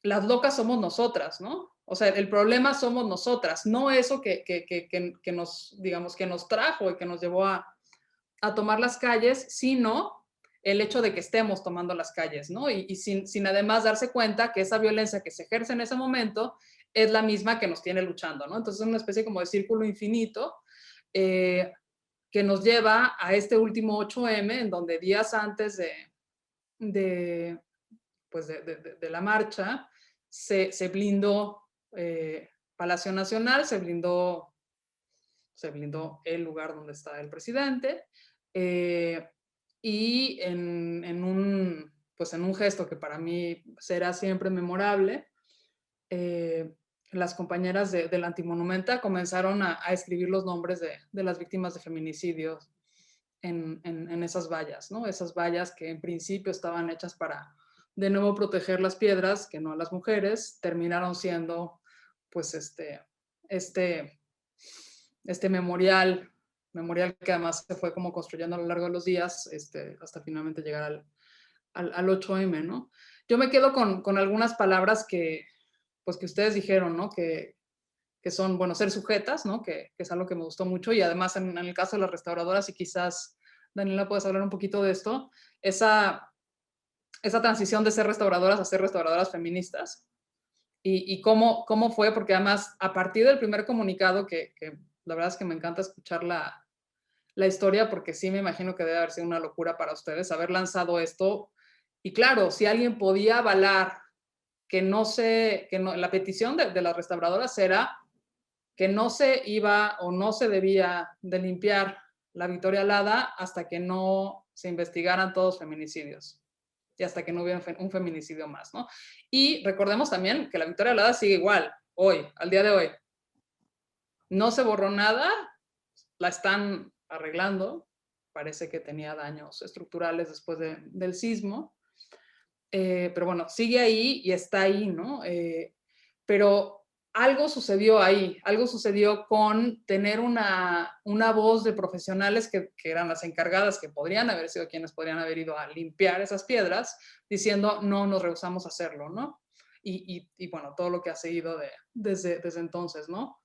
las locas somos nosotras, ¿no? O sea, el problema somos nosotras, no eso que nos, digamos, que nos trajo y que nos llevó a tomar las calles, sino el hecho de que estemos tomando las calles, ¿no? Y sin además darse cuenta que esa violencia que se ejerce en ese momento es la misma que nos tiene luchando, ¿no? Entonces es una especie como de círculo infinito que nos lleva a este último 8M, en donde días antes de la marcha se blindó Palacio Nacional, se blindó el lugar donde está el presidente, y en un gesto que para mí será siempre memorable, las compañeras del Antimonumenta comenzaron a escribir los nombres de las víctimas de feminicidios en esas vallas, ¿no? Esas vallas que en principio estaban hechas para de nuevo proteger las piedras, que no a las mujeres, terminaron siendo pues este memorial que además se fue como construyendo a lo largo de los días, hasta finalmente llegar al 8M, ¿no? Yo me quedo con algunas palabras que ustedes dijeron, ¿no? Que son, bueno, ser sujetas, ¿no? Que es algo que me gustó mucho, y además en el caso de las restauradoras, y quizás, Daniela, puedes hablar un poquito de esto, esa transición de ser restauradoras a ser restauradoras feministas, y cómo fue, porque además, a partir del primer comunicado, que la verdad es que me encanta escuchar la historia, porque sí me imagino que debe haber sido una locura para ustedes haber lanzado esto, y claro, si alguien podía avalar la petición de las restauradoras era que no se iba o no se debía de limpiar la Victoria Alada hasta que no se investigaran todos feminicidios y hasta que no hubiera un feminicidio más, ¿no? Y recordemos también que la Victoria Alada sigue igual, hoy, al día de hoy. No se borró nada, la están arreglando, parece que tenía daños estructurales después del sismo, pero bueno, sigue ahí y está ahí, ¿no? Pero algo sucedió ahí, algo sucedió con tener una voz de profesionales que eran las encargadas, que podrían haber sido quienes podrían haber ido a limpiar esas piedras, diciendo, no, nos rehusamos a hacerlo, ¿no? Y bueno, todo lo que ha seguido desde entonces, ¿no?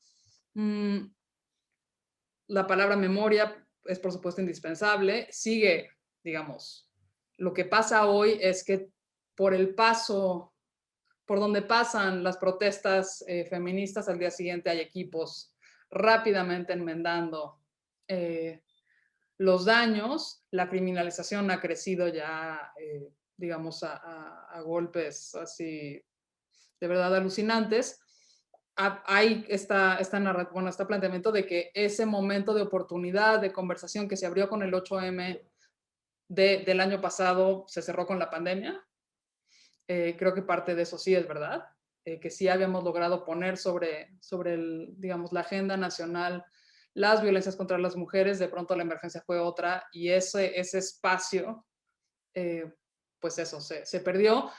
La palabra memoria es, por supuesto, indispensable. Sigue, digamos, lo que pasa hoy es que por el paso por donde pasan las protestas feministas, al día siguiente hay equipos rápidamente enmendando los daños. La criminalización ha crecido ya, digamos, a golpes así de verdad alucinantes. Hay este planteamiento de que ese momento de oportunidad, de conversación que se abrió con el 8M del año pasado, se cerró con la pandemia. Creo que parte de eso sí es verdad, que sí habíamos logrado poner sobre digamos, la agenda nacional las violencias contra las mujeres. De pronto la emergencia fue otra y ese espacio, pues eso, se perdió.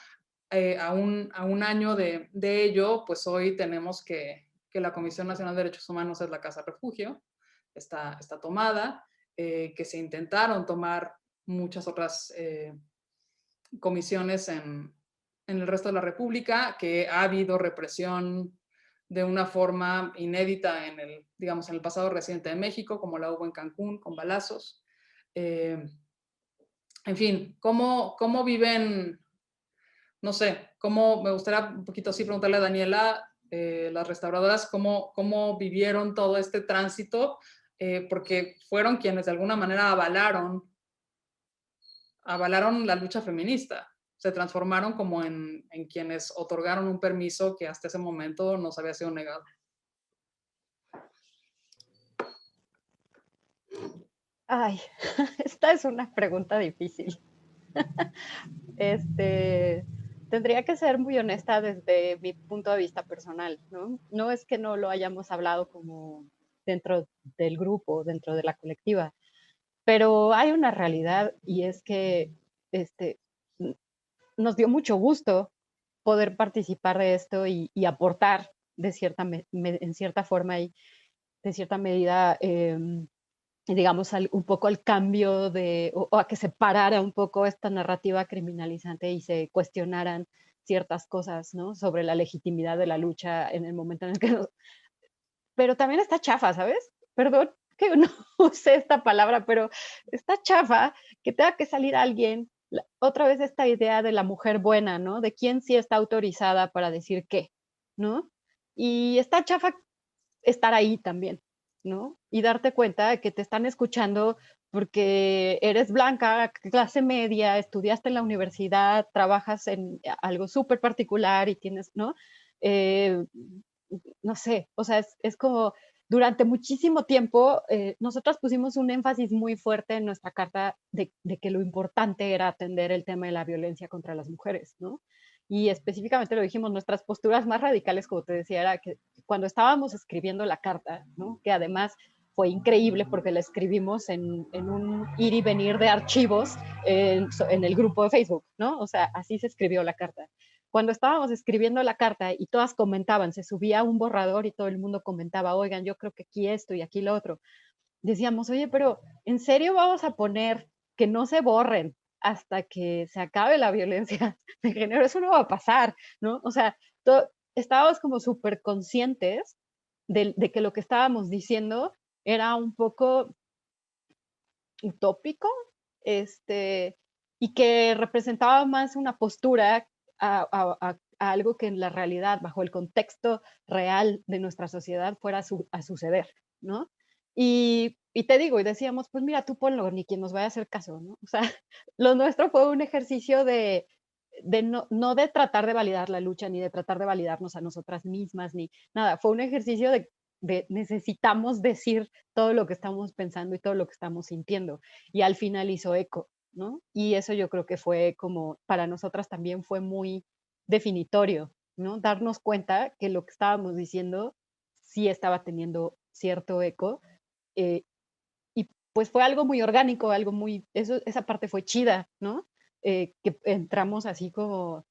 A un año de ello, pues hoy tenemos que la Comisión Nacional de Derechos Humanos es la casa refugio, está tomada, que se intentaron tomar muchas otras comisiones en el resto de la República, que ha habido represión de una forma inédita en el pasado reciente de México, como la hubo en Cancún, con balazos. En fin, ¿cómo viven? No sé, me gustaría un poquito así preguntarle a Daniela, las restauradoras, cómo vivieron todo este tránsito, porque fueron quienes de alguna manera avalaron la lucha feminista. Se transformaron como en quienes otorgaron un permiso que hasta ese momento nos había sido negado. Ay, esta es una pregunta difícil. Tendría que ser muy honesta desde mi punto de vista personal, ¿no? No es que no lo hayamos hablado como dentro del grupo, dentro de la colectiva, pero hay una realidad y es que nos dio mucho gusto poder participar de esto y aportar en cierta forma y de cierta medida, digamos, un poco al cambio o a que se parara un poco esta narrativa criminalizante y se cuestionaran ciertas cosas, ¿no? Sobre la legitimidad de la lucha en el momento en el que Pero también está chafa, ¿sabes? Perdón que no use esta palabra, pero está chafa que tenga que salir alguien, otra vez esta idea de la mujer buena, ¿no? De quién sí está autorizada para decir qué, ¿no? Y está chafa estar ahí también, ¿no? Y darte cuenta de que te están escuchando porque eres blanca, clase media, estudiaste en la universidad, trabajas en algo súper particular y tienes, ¿no? No sé, o sea, es como durante muchísimo tiempo nosotras pusimos un énfasis muy fuerte en nuestra carta de que lo importante era atender el tema de la violencia contra las mujeres, ¿no? Y específicamente lo dijimos, nuestras posturas más radicales, como te decía, era que cuando estábamos escribiendo la carta, ¿no? Que además fue increíble porque la escribimos en un ir y venir de archivos en el grupo de Facebook, ¿no? O sea, así se escribió la carta. Cuando estábamos escribiendo la carta y todas comentaban, se subía un borrador y todo el mundo comentaba, oigan, yo creo que aquí esto y aquí lo otro. Decíamos, oye, pero ¿en serio vamos a poner que no se borren hasta que se acabe la violencia de género? Eso no va a pasar, ¿no? O sea, estábamos como súper conscientes de que lo que estábamos diciendo era un poco utópico, y que representaba más una postura a algo que en la realidad, bajo el contexto real de nuestra sociedad, fuera a suceder, ¿no? Y te digo, y decíamos, pues mira, tú ponlo, ni quien nos vaya a hacer caso, ¿no? O sea, lo nuestro fue un ejercicio de no de tratar de validar la lucha, ni de tratar de validarnos a nosotras mismas, ni nada, fue un ejercicio de necesitamos decir todo lo que estamos pensando y todo lo que estamos sintiendo. Y al final hizo eco, ¿no? Y eso yo creo que fue como, para nosotras también fue muy definitorio, ¿no? Darnos cuenta que lo que estábamos diciendo sí estaba teniendo cierto eco. eh, y pues fue algo muy orgánico, algo muy, esa parte fue chida, ¿no? Que entramos así como,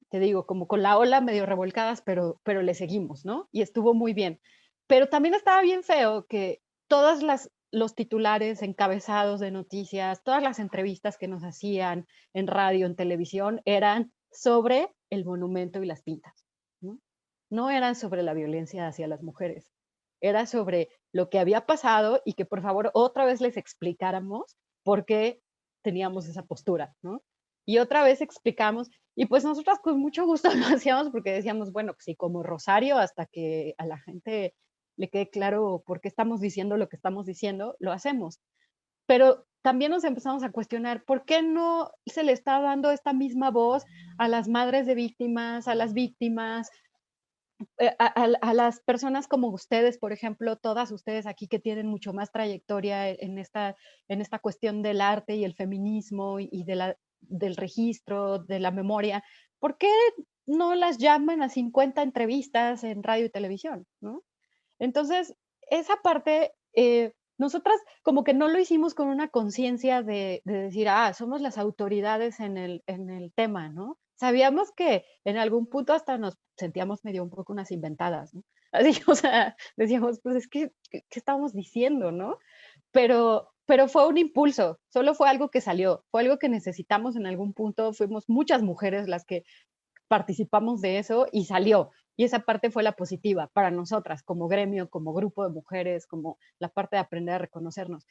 te digo, como con la ola medio revolcadas, pero le seguimos, ¿no? Y estuvo muy bien. Pero también estaba bien feo que todas los titulares encabezados de noticias, todas las entrevistas que nos hacían en radio, en televisión, eran sobre el monumento y las pintas, ¿no? No eran sobre la violencia hacia las mujeres, era sobre lo que había pasado y que por favor otra vez les explicáramos por qué teníamos esa postura, ¿no? y otra vez explicamos, y pues nosotras con mucho gusto lo hacíamos porque decíamos, bueno, pues sí, como rosario, hasta que a la gente le quede claro por qué estamos diciendo lo que estamos diciendo, lo hacemos. Pero también nos empezamos a cuestionar, ¿por qué no se le está dando esta misma voz a las madres de víctimas, a las víctimas, a las personas como ustedes, por ejemplo, todas ustedes aquí que tienen mucho más trayectoria en esta cuestión del arte y el feminismo y del registro, de la memoria? ¿Por qué no las llaman a 50 entrevistas en radio y televisión, ¿no? Entonces, esa parte, nosotras como que no lo hicimos con una conciencia de decir, somos las autoridades en el tema, ¿no? Sabíamos que en algún punto hasta nos sentíamos medio un poco unas inventadas, ¿no? Así, o sea, decíamos, pues es que, ¿qué estamos diciendo, no? Pero fue un impulso, solo fue algo que salió, fue algo que necesitamos en algún punto, fuimos muchas mujeres las que participamos de eso y salió. Y esa parte fue la positiva para nosotras, como gremio, como grupo de mujeres, como la parte de aprender a reconocernos.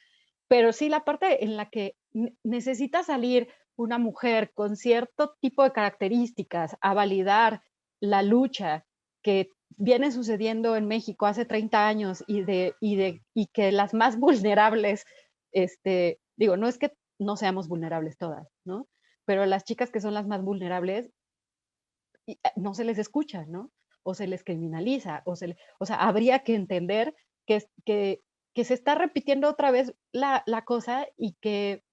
Pero sí la parte en la que necesita salir una mujer con cierto tipo de características a validar la lucha que viene sucediendo en México hace 30 años y que las más vulnerables, digo, no es que no seamos vulnerables todas, ¿no? Pero las chicas que son las más vulnerables no se les escucha, ¿no? O se les criminaliza, o sea, habría que entender que se está repitiendo otra vez la cosa y que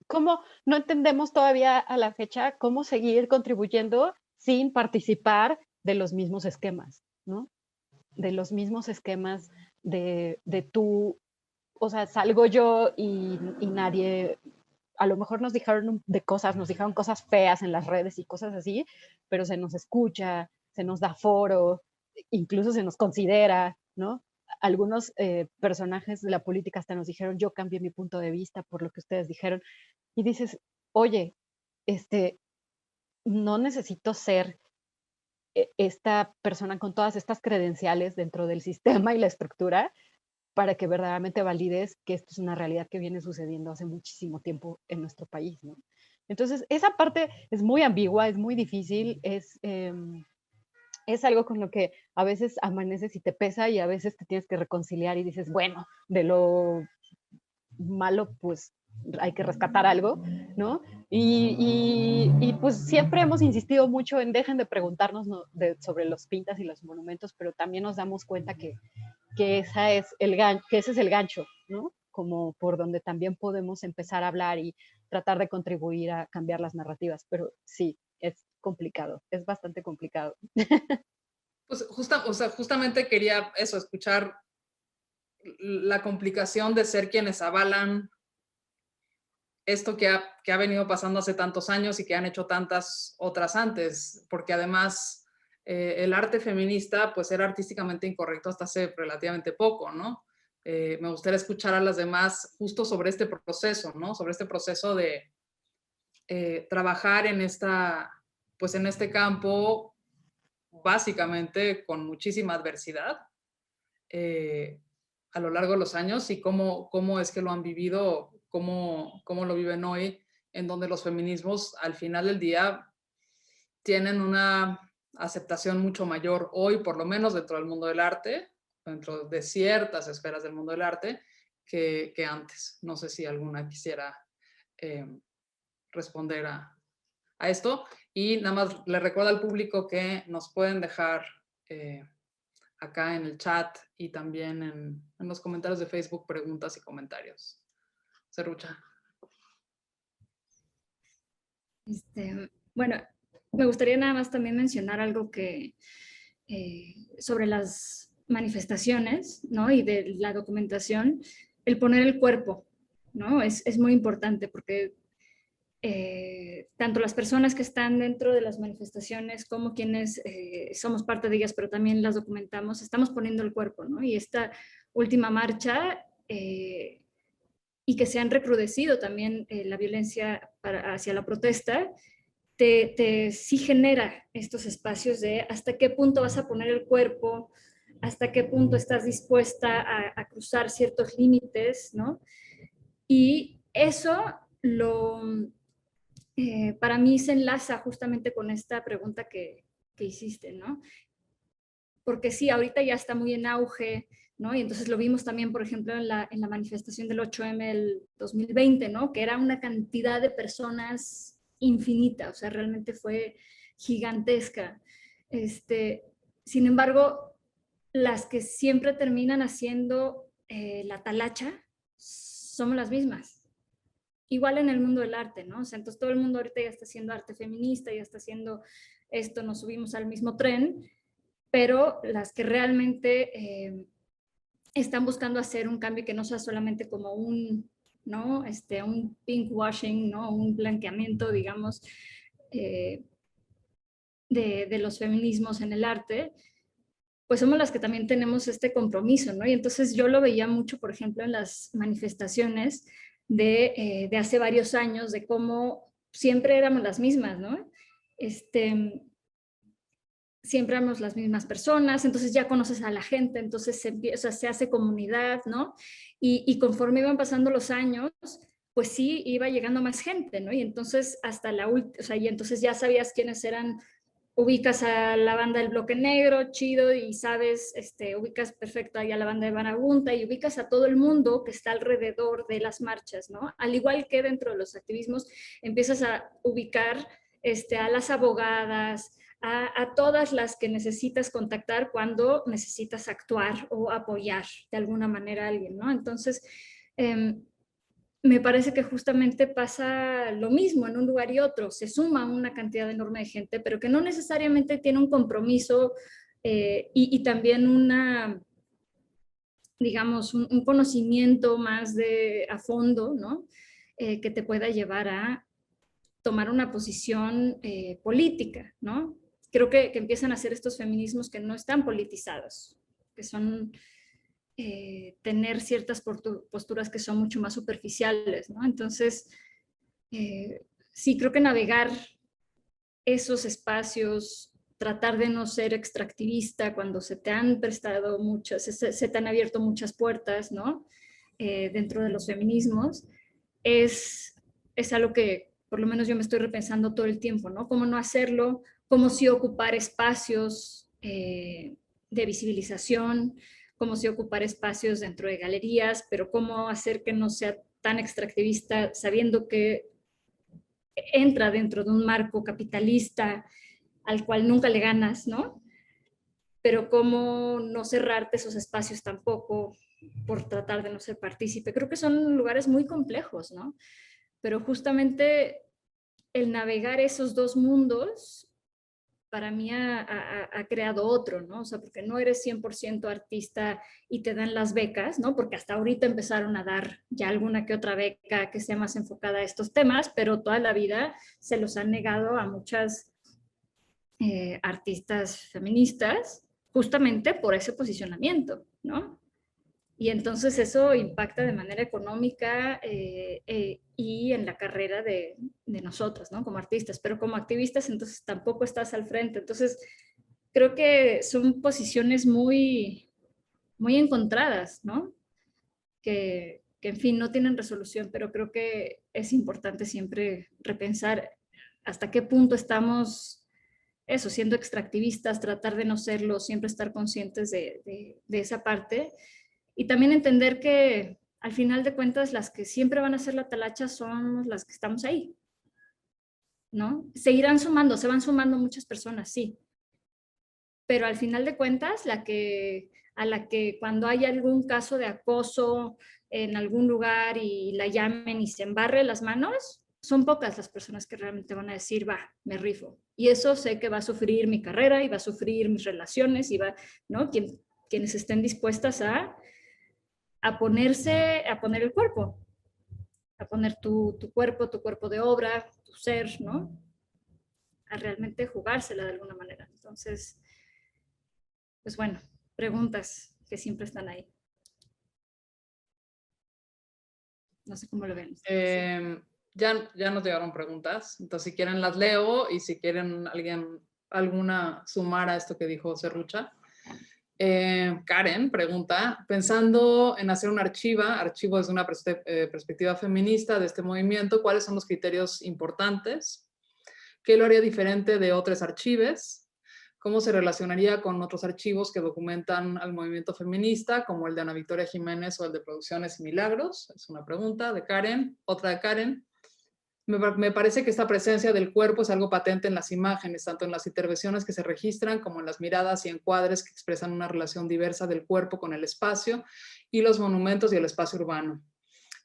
cómo no entendemos todavía a la fecha cómo seguir contribuyendo sin participar de los mismos esquemas, ¿no? De los mismos esquemas de tú, o sea, salgo yo y nadie, a lo mejor nos dijeron nos dijeron cosas feas en las redes y cosas así, pero se nos escucha, se nos da foro, incluso se nos considera, ¿no? Algunos personajes de la política hasta nos dijeron, yo cambié mi punto de vista por lo que ustedes dijeron. Y dices, oye, no necesito ser esta persona con todas estas credenciales dentro del sistema y la estructura para que verdaderamente valides que esto es una realidad que viene sucediendo hace muchísimo tiempo en nuestro país, ¿no? Entonces, esa parte es muy ambigua, es muy difícil, es algo con lo que a veces amaneces y te pesa y a veces te tienes que reconciliar y dices, bueno, de lo malo, pues hay que rescatar algo, ¿no? Y pues siempre hemos insistido mucho en dejen de preguntarnos, ¿no?, sobre los pintas y los monumentos, pero también nos damos cuenta que ese es el gancho, ¿no? Como por donde también podemos empezar a hablar y tratar de contribuir a cambiar las narrativas, pero sí, es complicado, es bastante complicado. Pues justamente quería eso, escuchar la complicación de ser quienes avalan esto que ha venido pasando hace tantos años y que han hecho tantas otras antes, porque además el arte feminista pues era artísticamente incorrecto hasta hace relativamente poco, ¿no? Me gustaría escuchar a las demás justo sobre este proceso, ¿no? Sobre este proceso de trabajar en este campo básicamente con muchísima adversidad a lo largo de los años y cómo es que lo han vivido, cómo lo viven hoy, en donde los feminismos al final del día tienen una aceptación mucho mayor hoy, por lo menos dentro del mundo del arte, dentro de ciertas esferas del mundo del arte, que antes. No sé si alguna quisiera responder a esto. Y nada más le recuerdo al público que nos pueden dejar acá en el chat y también en los comentarios de Facebook preguntas y comentarios. Serrucha. Bueno, me gustaría nada más también mencionar algo sobre las manifestaciones, ¿no? Y de la documentación, el poner el cuerpo, ¿no? Es muy importante porque tanto las personas que están dentro de las manifestaciones como quienes somos parte de ellas, pero también las documentamos, estamos poniendo el cuerpo, ¿no? Y esta última marcha y que se han recrudecido también la violencia hacia la protesta, sí genera estos espacios de hasta qué punto vas a poner el cuerpo, hasta qué punto estás dispuesta a cruzar ciertos límites, ¿no? Y eso para mí se enlaza justamente con esta pregunta que hiciste, ¿no? Porque sí, ahorita ya está muy en auge, ¿no? Y entonces lo vimos también, por ejemplo, en la manifestación del 8M del 2020, ¿no? Que era una cantidad de personas infinita, o sea, realmente fue gigantesca. Sin embargo, las que siempre terminan haciendo la talacha somos las mismas. Igual en el mundo del arte, ¿no? O sea, entonces todo el mundo ahorita ya está haciendo arte feminista, ya está haciendo esto, nos subimos al mismo tren, pero las que realmente están buscando hacer un cambio que no sea solamente como un, ¿no? Un pinkwashing, ¿no? Un blanqueamiento, digamos, de los feminismos en el arte, pues somos las que también tenemos este compromiso, ¿no? Y entonces yo lo veía mucho, por ejemplo, en las manifestaciones de hace varios años, de cómo siempre éramos las mismas, ¿no? Siempre éramos las mismas personas, entonces ya conoces a la gente, entonces se hace comunidad, ¿no? Y conforme iban pasando los años, pues sí, iba llegando más gente, ¿no? Y entonces hasta la última, o sea, y entonces ya sabías quiénes eran, ubicas a la banda del Bloque Negro, chido, y sabes, ubicas perfecto ahí a la banda de Vanagunta y ubicas a todo el mundo que está alrededor de las marchas, ¿no? Al igual que dentro de los activismos, empiezas a ubicar a las abogadas, a todas las que necesitas contactar cuando necesitas actuar o apoyar de alguna manera a alguien, ¿no? Entonces, me parece que justamente pasa lo mismo en un lugar y otro. Se suma una cantidad enorme de gente, pero que no necesariamente tiene un compromiso y también una, digamos, un conocimiento más a fondo, ¿no? Que te pueda llevar a tomar una posición política, ¿no? Creo que empiezan a hacer estos feminismos que no están politizados, que son tener ciertas posturas que son mucho más superficiales, ¿no? Entonces, sí, creo que navegar esos espacios, tratar de no ser extractivista cuando se te han prestado muchas, se te han abierto muchas puertas, ¿no? Dentro de los feminismos, es algo que por lo menos yo me estoy repensando todo el tiempo, ¿no? Cómo no hacerlo, cómo sí ocupar espacios de visibilización, cómo sí ocupar espacios dentro de galerías, pero cómo hacer que no sea tan extractivista sabiendo que entra dentro de un marco capitalista al cual nunca le ganas, ¿no? Pero cómo no cerrarte esos espacios tampoco por tratar de no ser partícipe. Creo que son lugares muy complejos, ¿no? Pero justamente el navegar esos dos mundos para mí ha creado otro, ¿no? O sea, porque no eres 100% artista y te dan las becas, ¿no? Porque hasta ahorita empezaron a dar ya alguna que otra beca que sea más enfocada a estos temas, pero toda la vida se los han negado a muchas artistas feministas justamente por ese posicionamiento, ¿no? Y entonces eso impacta de manera económica y en la carrera de nosotras, ¿no? Como artistas, pero como activistas entonces tampoco estás al frente. Entonces creo que son posiciones muy, muy encontradas, ¿no? Que en fin no tienen resolución, pero creo que es importante siempre repensar hasta qué punto estamos eso, siendo extractivistas, tratar de no serlo, siempre estar conscientes de esa parte. Y también entender que al final de cuentas las que siempre van a hacer la talacha son las que estamos ahí, ¿no? Se irán sumando, se van sumando muchas personas, sí. Pero al final de cuentas, a la que cuando hay algún caso de acoso en algún lugar y la llamen y se embarre las manos, son pocas las personas que realmente van a decir, va, me rifo. Y eso sé que va a sufrir mi carrera y va a sufrir mis relaciones y va, ¿no? Quienes estén dispuestas a poner el cuerpo, a poner tu cuerpo de obra, tu ser, ¿no? A realmente jugársela de alguna manera. Entonces, pues bueno, preguntas que siempre están ahí. No sé cómo lo ven. Ya nos llegaron preguntas, entonces si quieren las leo y si quieren alguna sumar a esto que dijo Serrucha. Karen pregunta, pensando en hacer un archivo desde una perspectiva feminista de este movimiento, ¿cuáles son los criterios importantes? ¿Qué lo haría diferente de otros archivos? ¿Cómo se relacionaría con otros archivos que documentan al movimiento feminista, como el de Ana Victoria Jiménez o el de Producciones y Milagros? Es una pregunta de Karen. Otra de Karen. Me parece que esta presencia del cuerpo es algo patente en las imágenes, tanto en las intervenciones que se registran como en las miradas y encuadres que expresan una relación diversa del cuerpo con el espacio y los monumentos y el espacio urbano.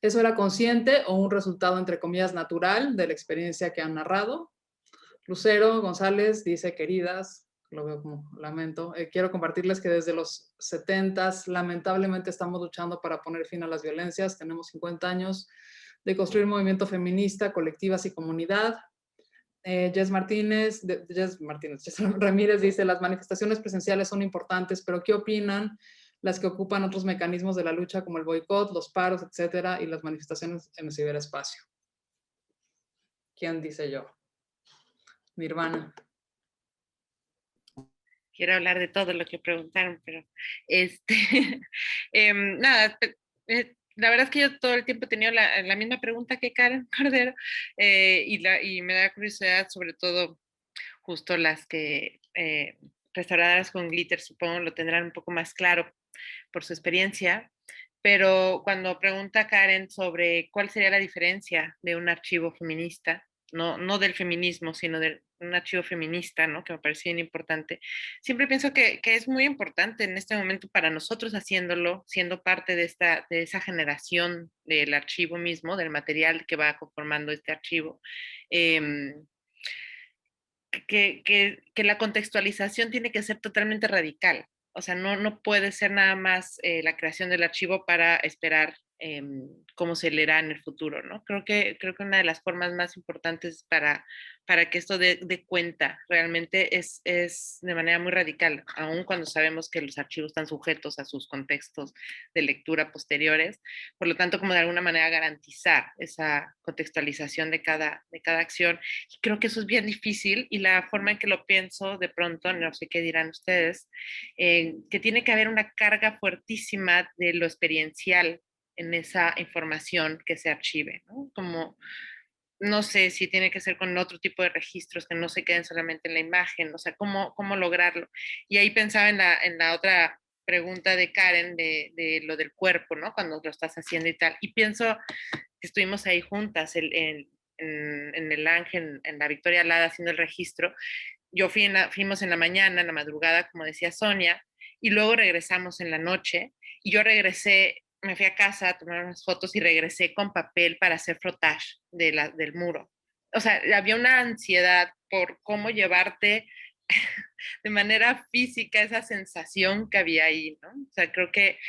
¿Eso era consciente o un resultado, entre comillas, natural de la experiencia que han narrado? Lucero González dice, queridas, lo veo como lamento, quiero compartirles que desde los 70s lamentablemente estamos luchando para poner fin a las violencias, tenemos 50 años de construir movimiento feminista, colectivas y comunidad. Jess Ramírez dice, las manifestaciones presenciales son importantes, pero ¿qué opinan las que ocupan otros mecanismos de la lucha como el boicot, los paros, etcétera, y las manifestaciones en el ciberespacio? ¿Quién dice yo? Nirvana. Quiero hablar de todo lo que preguntaron, pero nada, la verdad es que yo todo el tiempo he tenido la misma pregunta que Karen Cordero, y me da curiosidad sobre todo justo las que restauradoras con glitter, supongo lo tendrán un poco más claro por su experiencia, pero cuando pregunta Karen sobre cuál sería la diferencia de un archivo feminista, no del feminismo, sino de un archivo feminista, ¿no? Que me parece bien importante. Siempre pienso que es muy importante en este momento para nosotros haciéndolo, siendo parte de esa generación del archivo mismo, del material que va conformando este archivo, que la contextualización tiene que ser totalmente radical. O sea, no puede ser nada más la creación del archivo para esperar cómo se leerá en el futuro, ¿no? Creo que una de las formas más importantes para que esto dé cuenta realmente es de manera muy radical, aun cuando sabemos que los archivos están sujetos a sus contextos de lectura posteriores. Por lo tanto, como de alguna manera garantizar esa contextualización de cada acción. Y creo que eso es bien difícil, y la forma en que lo pienso de pronto, no sé qué dirán ustedes, que tiene que haber una carga fuertísima de lo experiencial en esa información que se archive, ¿no? Como, no sé si tiene que ser con otro tipo de registros que no se queden solamente en la imagen, o sea, cómo lograrlo. Y ahí pensaba en la otra pregunta de Karen de lo del cuerpo, ¿no? Cuando lo estás haciendo y tal. Y pienso que estuvimos ahí juntas en el Ángel, en la Victoria Alada haciendo el registro. Fuimos en la mañana, en la madrugada, como decía Sonia, y luego regresamos en la noche, y yo regresé, me fui a casa a tomar unas fotos y regresé con papel para hacer frottage del muro. O sea, había una ansiedad por cómo llevarte de manera física esa sensación que había ahí, ¿no? O sea, creo que,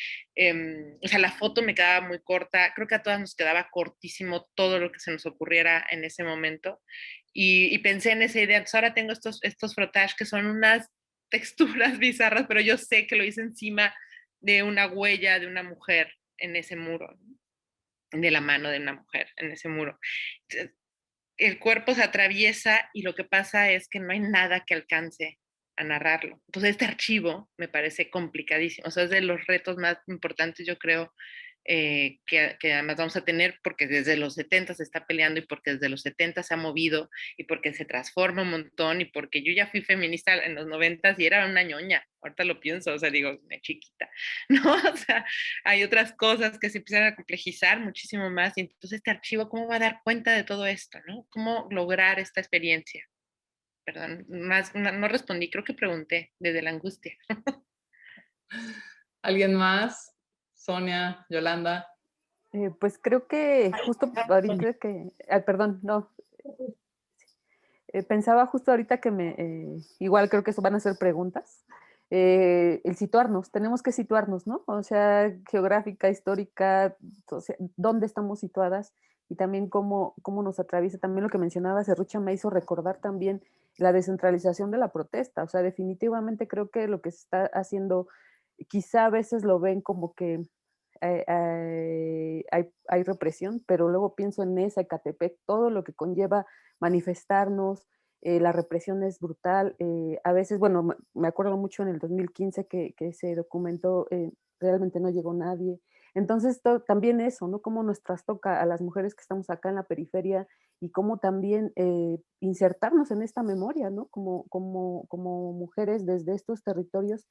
o sea, la foto me quedaba muy corta, creo que a todas nos quedaba cortísimo todo lo que se nos ocurriera en ese momento, y pensé en esa idea. Entonces ahora tengo estos frotages que son unas texturas bizarras, pero yo sé que lo hice encima de una huella de una mujer en ese muro, ¿no? De la mano de una mujer en ese muro. El cuerpo se atraviesa y lo que pasa es que no hay nada que alcance a narrarlo. Entonces este archivo me parece complicadísimo, o sea, es de los retos más importantes, yo creo, que además vamos a tener, porque desde los 70 se está peleando, y porque desde los 70 se ha movido, y porque se transforma un montón, y porque yo ya fui feminista en los 90 y era una ñoña, ahorita lo pienso, o sea, digo, una chiquita, ¿no? O sea, hay otras cosas que se empiezan a complejizar muchísimo más, y entonces este archivo, ¿cómo va a dar cuenta de todo esto, no? ¿Cómo lograr esta experiencia? Perdón, no respondí, creo que pregunté desde la angustia. ¿Alguien más? Sonia, Yolanda. Pues creo que justo ahorita que, perdón, no, pensaba justo ahorita que igual creo que eso van a ser preguntas, el situarnos, tenemos que situarnos, ¿no? O sea, geográfica, histórica, o sea, dónde estamos situadas, y también cómo nos atraviesa. También lo que mencionaba Serrucha me hizo recordar también la descentralización de la protesta. O sea, definitivamente creo que lo que se está haciendo, quizá a veces lo ven como que hay represión, pero luego pienso en esa Ecatepec, todo lo que conlleva manifestarnos, la represión es brutal. A veces, bueno, me acuerdo mucho en el 2015 que ese documento realmente no llegó nadie. Entonces, también eso, ¿no? Cómo nos trastoca a las mujeres que estamos acá en la periferia y cómo también insertarnos en esta memoria, ¿no? Como mujeres desde estos territorios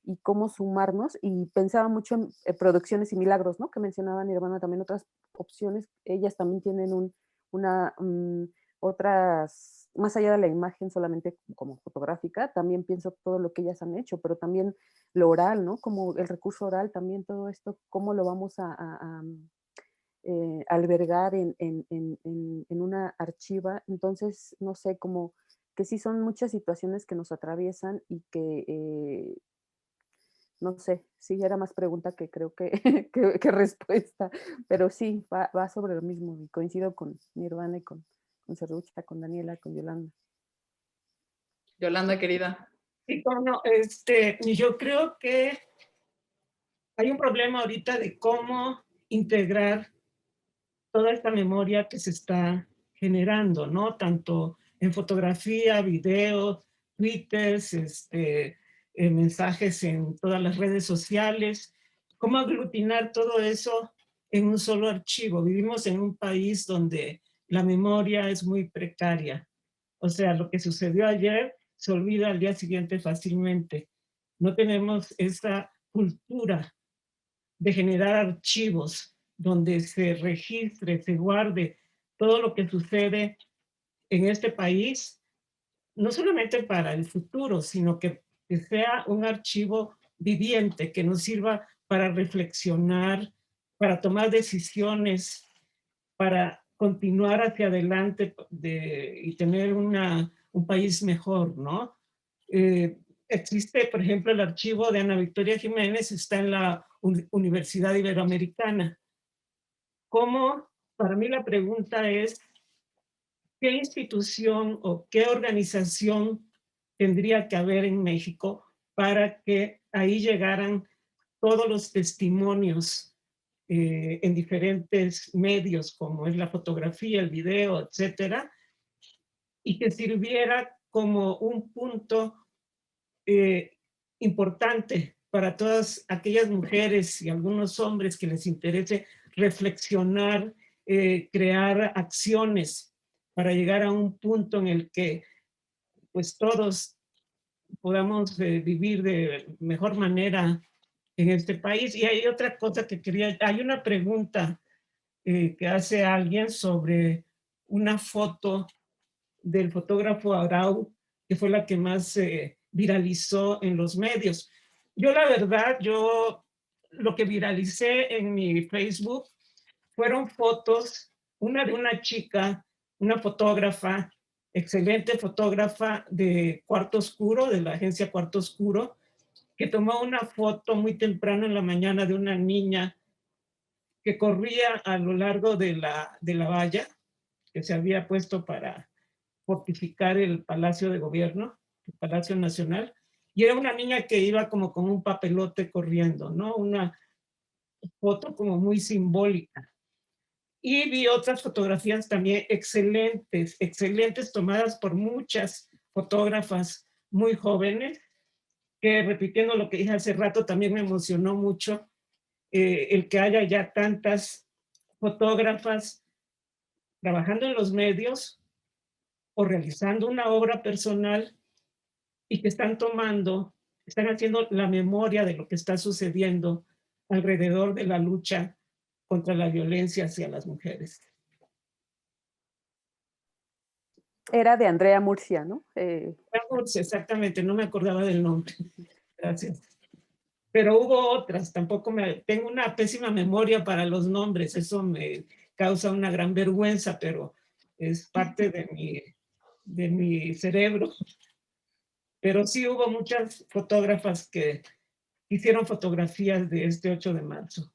y cómo sumarnos. Y pensaba mucho en Producciones y Milagros, ¿no? Que mencionaba Nirvana, también otras opciones. Ellas también tienen otras, más allá de la imagen solamente como fotográfica, también pienso todo lo que ellas han hecho, pero también lo oral, ¿no? Como el recurso oral, también todo esto, cómo lo vamos a albergar en una archiva. Entonces, no sé, como que sí son muchas situaciones que nos atraviesan y que, no sé, sí era más pregunta que creo que, que respuesta, pero sí, va sobre lo mismo y coincido con Nirvana y con Serrucha, con Daniela, con Yolanda. Yolanda, querida. Sí, cómo no, yo creo que hay un problema ahorita de cómo integrar toda esta memoria que se está generando, ¿no? Tanto en fotografía, video, twitters, mensajes en todas las redes sociales. ¿Cómo aglutinar todo eso en un solo archivo? Vivimos en un país donde la memoria es muy precaria. O sea, lo que sucedió ayer se olvida al día siguiente fácilmente. No tenemos esa cultura de generar archivos donde se registre, se guarde todo lo que sucede en este país, no solamente para el futuro, sino que sea un archivo viviente que nos sirva para reflexionar, para tomar decisiones, para continuar hacia adelante y tener un país mejor, ¿no? Existe, por ejemplo, el archivo de Ana Victoria Jiménez, está en la Universidad Iberoamericana. ¿Cómo? Para mí la pregunta es, ¿qué institución o qué organización tendría que haber en México para que ahí llegaran todos los testimonios en diferentes medios, como es la fotografía, el video, etcétera, y que sirviera como un punto importante para todas aquellas mujeres y algunos hombres que les interese reflexionar, crear acciones para llegar a un punto en el que pues todos podamos vivir de mejor manera en este país. Y hay otra cosa que hay una pregunta que hace alguien sobre una foto del fotógrafo Arau, que fue la que más viralizó en los medios. Yo la verdad, lo que viralicé en mi Facebook fueron fotos, una de una chica, una fotógrafa, excelente fotógrafa de Cuarto Oscuro, de la agencia Cuarto Oscuro, que tomó una foto muy temprano en la mañana de una niña que corría a lo largo de la valla que se había puesto para fortificar el Palacio de Gobierno, el Palacio Nacional, y era una niña que iba como con un papelote corriendo, ¿no? Una foto como muy simbólica. Y vi otras fotografías también excelentes, excelentes, tomadas por muchas fotógrafas muy jóvenes, que repitiendo lo que dije hace rato, también me emocionó mucho el que haya ya tantas fotógrafas trabajando en los medios o realizando una obra personal y que están haciendo la memoria de lo que está sucediendo alrededor de la lucha contra la violencia hacia las mujeres. Era de Andrea Murcia, ¿no? Exactamente, no me acordaba del nombre. Gracias. Pero hubo otras, tengo una pésima memoria para los nombres, eso me causa una gran vergüenza, pero es parte de mi cerebro. Pero sí hubo muchas fotógrafas que hicieron fotografías de este 8 de marzo.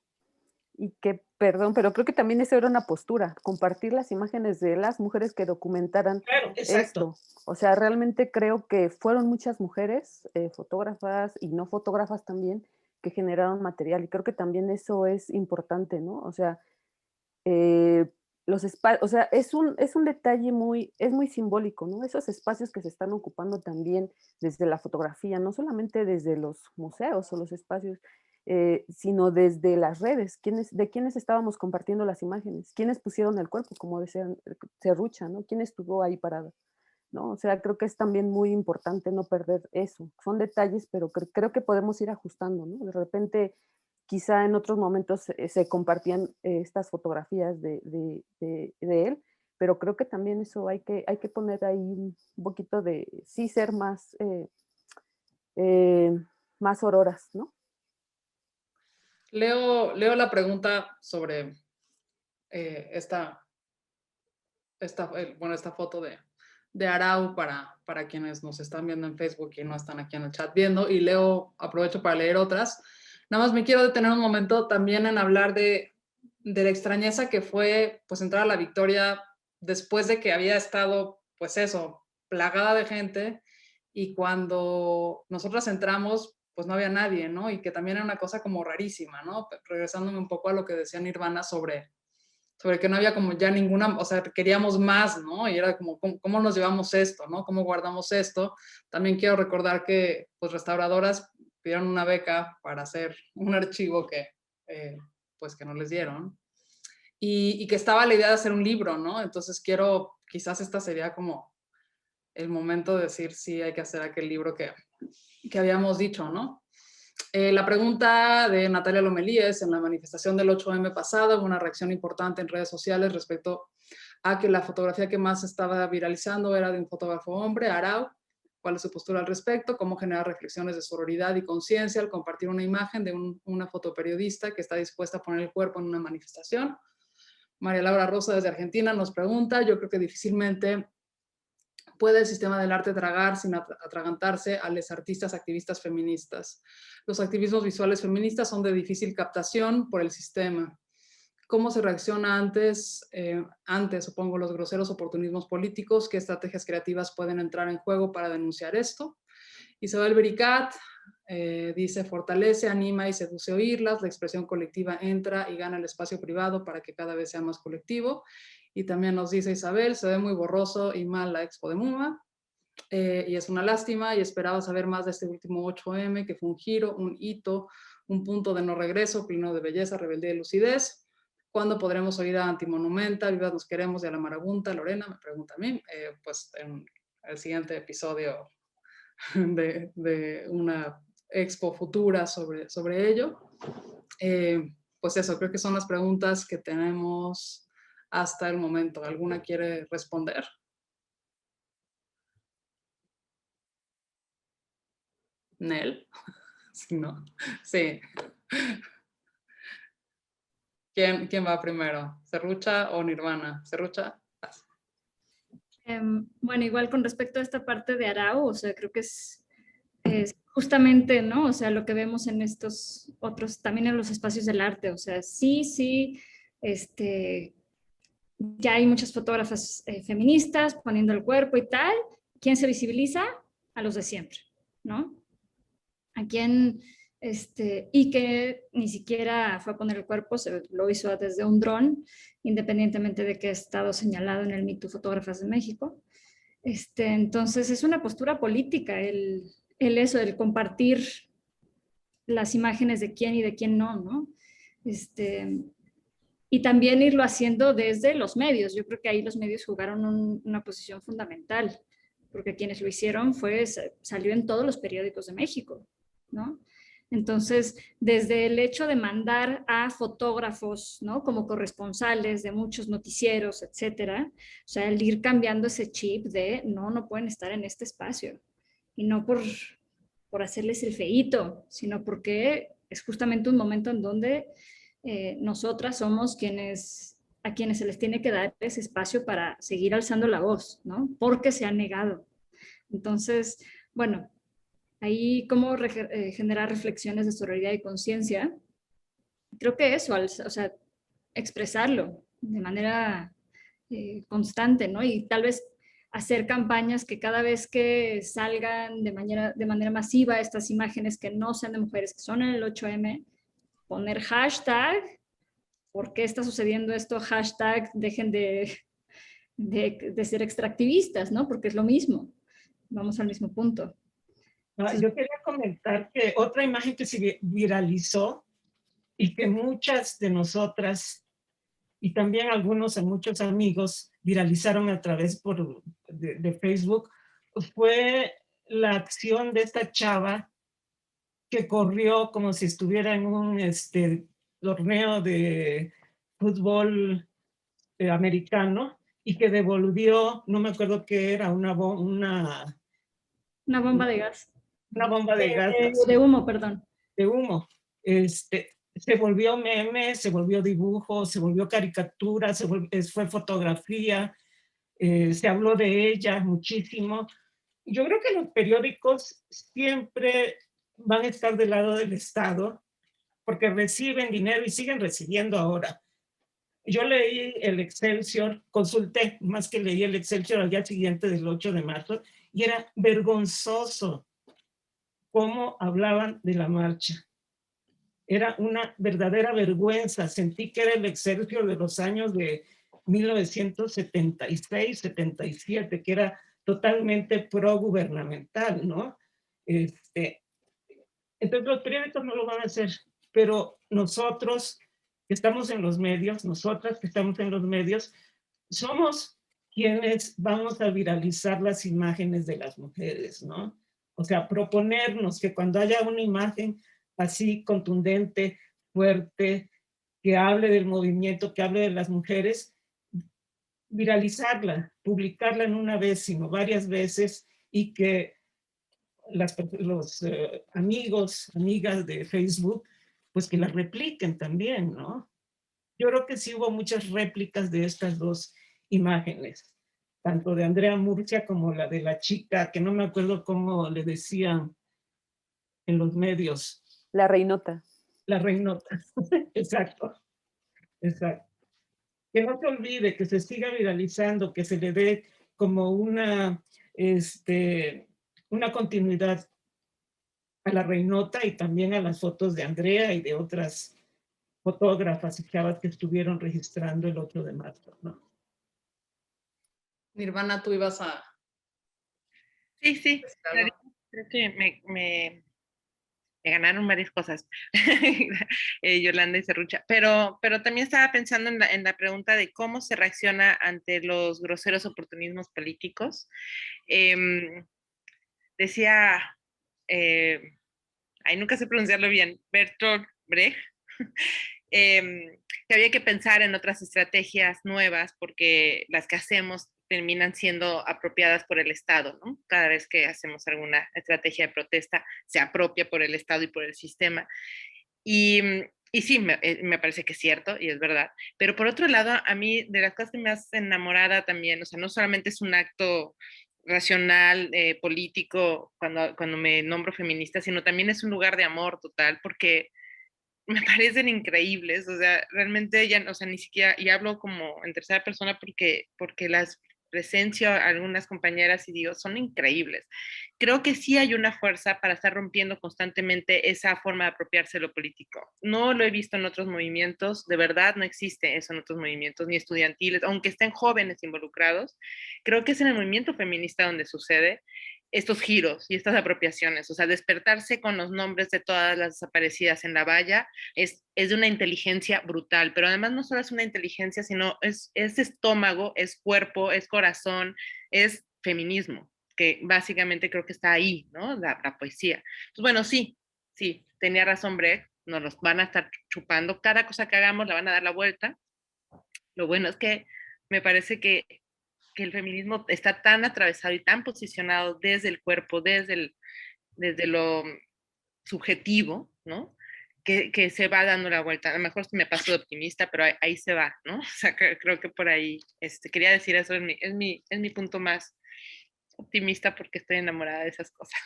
Y que, perdón, pero creo que también eso era una postura, compartir las imágenes de las mujeres que documentaran esto. O sea, realmente creo que fueron muchas mujeres, fotógrafas y no fotógrafas también, que generaron material. Y creo que también eso es importante, ¿no? O sea, o sea, es un detalle es muy simbólico, ¿no? Esos espacios que se están ocupando también desde la fotografía, no solamente desde los museos o los espacios, sino desde las redes, de quiénes estábamos compartiendo las imágenes, quiénes pusieron el cuerpo, como decían Serrucha, ¿no? ¿Quién estuvo ahí parado? ¿No? O sea, creo que es también muy importante no perder eso. Son detalles, pero creo que podemos ir ajustando, ¿no? De repente, quizá en otros momentos se compartían estas fotografías de él, pero creo que también eso hay que poner ahí un poquito de, sí, ser más auroras, ¿no? Leo la pregunta sobre esta foto de Arau para quienes nos están viendo en Facebook y no están aquí en el chat viendo, y aprovecho para leer otras. Nada más me quiero detener un momento también en hablar de la extrañeza que fue pues entrar a la Victoria después de que había estado, pues eso, plagada de gente, y cuando nosotras entramos pues no había nadie, ¿no? Y que también era una cosa como rarísima, ¿no? Regresándome un poco a lo que decía Nirvana sobre que no había como ya ninguna, o sea, queríamos más, ¿no? Y era como, ¿cómo nos llevamos esto, ¿no? ¿Cómo guardamos esto? También quiero recordar que, pues, restauradoras pidieron una beca para hacer un archivo que, pues, que no les dieron. Y que estaba la idea de hacer un libro, ¿no? Entonces quizás esta sería como el momento de decir, sí, hay que hacer aquel libro que habíamos dicho, ¿no? La pregunta de Natalia Lomelíes: en la manifestación del 8M pasada hubo una reacción importante en redes sociales respecto a que la fotografía que más estaba viralizando era de un fotógrafo hombre, Arau. ¿Cuál es su postura al respecto? ¿Cómo generar reflexiones de sororidad y conciencia al compartir una imagen de una fotoperiodista que está dispuesta a poner el cuerpo en una manifestación? María Laura Rosa desde Argentina nos pregunta: yo creo que difícilmente puede el sistema del arte tragar sin atragantarse a los artistas activistas feministas. Los activismos visuales feministas son de difícil captación por el sistema. ¿Cómo se reacciona antes, supongo, los groseros oportunismos políticos? ¿Qué estrategias creativas pueden entrar en juego para denunciar esto? Isabel Bericat dice: fortalece, anima y seduce oírlas. La expresión colectiva entra y gana el espacio privado para que cada vez sea más colectivo. Y también nos dice Isabel: se ve muy borroso y mal la Expo de MoMA, y es una lástima, y esperaba saber más de este último 8M, que fue un giro, un hito, un punto de no regreso, pleno de belleza, rebeldía y lucidez. ¿Cuándo podremos oír a Antimonumenta, Vivas nos queremos, y a la Marabunta? Lorena me pregunta a mí, pues en el siguiente episodio de una expo futura sobre ello. Pues eso, creo que son las preguntas que tenemos hasta el momento. ¿Alguna quiere responder? Nel. Si no. Sí. ¿Quién va primero? ¿Serrucha o Nirvana? ¿Serrucha? Bueno, igual con respecto a esta parte de Arau, o sea, creo que es justamente, ¿no? O sea, lo que vemos en estos otros, también en los espacios del arte, o sea, sí, ya hay muchas fotógrafas feministas poniendo el cuerpo y tal. ¿Quién se visibiliza? A los de siempre, ¿no? A quien, y que ni siquiera fue a poner el cuerpo, lo hizo desde un dron, independientemente de que ha estado señalado en el Me Too Fotógrafas de México. Entonces es una postura política el compartir las imágenes de quién y de quién no, ¿no? Y también irlo haciendo desde los medios. Yo creo que ahí los medios jugaron una posición fundamental, porque quienes lo hicieron salió en todos los periódicos de México, ¿no? Entonces, desde el hecho de mandar a fotógrafos, ¿no? Como corresponsales de muchos noticieros, etcétera, o sea, el ir cambiando ese chip de no pueden estar en este espacio. Y no por hacerles el feíto, sino porque es justamente un momento en donde nosotras somos a quienes se les tiene que dar ese espacio para seguir alzando la voz, ¿no? Porque se han negado. Entonces, bueno, ahí cómo generar reflexiones de sororidad y conciencia. Creo que eso, o sea, expresarlo de manera constante, ¿no? Y tal vez hacer campañas que cada vez que salgan de manera masiva estas imágenes que no sean de mujeres, que son en el 8M, poner hashtag ¿por qué está sucediendo esto? Hashtag, dejen de ser extractivistas, ¿no? Porque es lo mismo, vamos al mismo punto. Yo quería comentar que otra imagen que se viralizó y que muchas de nosotras y también muchos amigos viralizaron a través de Facebook fue la acción de esta chava que corrió como si estuviera en un torneo de fútbol americano y que devolvió, no me acuerdo qué era, Una bomba de gas. Una bomba de gas. De humo, perdón. De humo. Se volvió meme, se volvió dibujo, se volvió caricatura, fue fotografía, se habló de ella muchísimo. Yo creo que los periódicos siempre van a estar del lado del Estado porque reciben dinero y siguen recibiendo ahora. Yo leí el Excelsior, consulté, más que leí el Excelsior al día siguiente del 8 de marzo, y era vergonzoso cómo hablaban de la marcha. Era una verdadera vergüenza. Sentí que era el Excelsior de los años de 1976, 77, que era totalmente pro-gubernamental, ¿no? Entonces los periódicos no lo van a hacer, pero nosotros que estamos en los medios, nosotras que estamos en los medios, somos quienes vamos a viralizar las imágenes de las mujeres, ¿no? O sea, proponernos que cuando haya una imagen así contundente, fuerte, que hable del movimiento, que hable de las mujeres, viralizarla, publicarla no una vez, sino varias veces, y que los amigos, amigas de Facebook, pues que la repliquen también, ¿no? Yo creo que sí hubo muchas réplicas de estas dos imágenes, tanto de Andrea Murcia como la de la chica, que no me acuerdo cómo le decían en los medios. La reinota. La reinota, exacto, exacto. Que no se olvide, que se siga viralizando, que se le dé como una continuidad a la reinota y también a las fotos de Andrea y de otras fotógrafas y chavas que estuvieron registrando el 8 de marzo, ¿no? Nirvana, tú ibas a... Sí, creo que me ganaron varias cosas, Yolanda y Serrucha, pero también estaba pensando en la pregunta de cómo se reacciona ante los groseros oportunismos políticos. Decía, nunca sé pronunciarlo bien, Bertolt Brecht, que había que pensar en otras estrategias nuevas porque las que hacemos terminan siendo apropiadas por el Estado, ¿no? Cada vez que hacemos alguna estrategia de protesta, se apropia por el Estado y por el sistema. Y sí, me parece que es cierto y es verdad. Pero por otro lado, a mí, de las cosas que me hacen enamorada también, o sea, no solamente es un acto racional, político, cuando me nombro feminista, sino también es un lugar de amor total, porque me parecen increíbles, o sea, realmente ya, o sea, ni siquiera, y hablo como en tercera persona porque las presencio a algunas compañeras y digo, son increíbles. Creo que sí hay una fuerza para estar rompiendo constantemente esa forma de apropiarse de lo político. No lo he visto en otros movimientos, de verdad no existe eso en otros movimientos, ni estudiantiles, aunque estén jóvenes involucrados. Creo que es en el movimiento feminista donde sucede estos giros y estas apropiaciones, o sea, despertarse con los nombres de todas las desaparecidas en la valla es de una inteligencia brutal, pero además no solo es una inteligencia, sino es estómago, es cuerpo, es corazón, es feminismo, que básicamente creo que está ahí, ¿no? La poesía. Pues bueno, sí, tenía razón Brecht, nos los van a estar chupando, cada cosa que hagamos la van a dar la vuelta. Lo bueno es que me parece que el feminismo está tan atravesado y tan posicionado desde el cuerpo, desde lo subjetivo, ¿no? Que se va dando la vuelta. A lo mejor me paso de optimista, pero ahí se va, ¿no? O sea, creo que por ahí, quería decir eso, es mi punto más optimista porque estoy enamorada de esas cosas.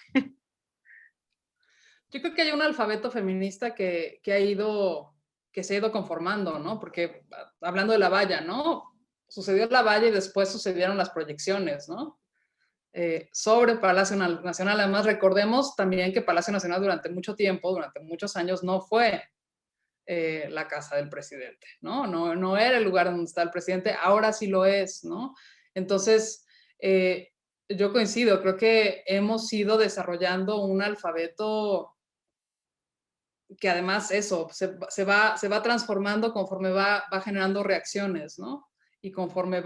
Yo creo que hay un alfabeto feminista que se ha ido conformando, ¿no? Porque hablando de la valla, ¿no? Sucedió la valla y después sucedieron las proyecciones, ¿no? Sobre Palacio Nacional. Además, recordemos también que Palacio Nacional durante mucho tiempo, durante muchos años, no fue la casa del presidente, ¿no? No era el lugar donde está el presidente, ahora sí lo es, ¿no? Entonces, yo coincido, creo que hemos ido desarrollando un alfabeto que además eso, se va transformando conforme va generando reacciones, ¿no? Y conforme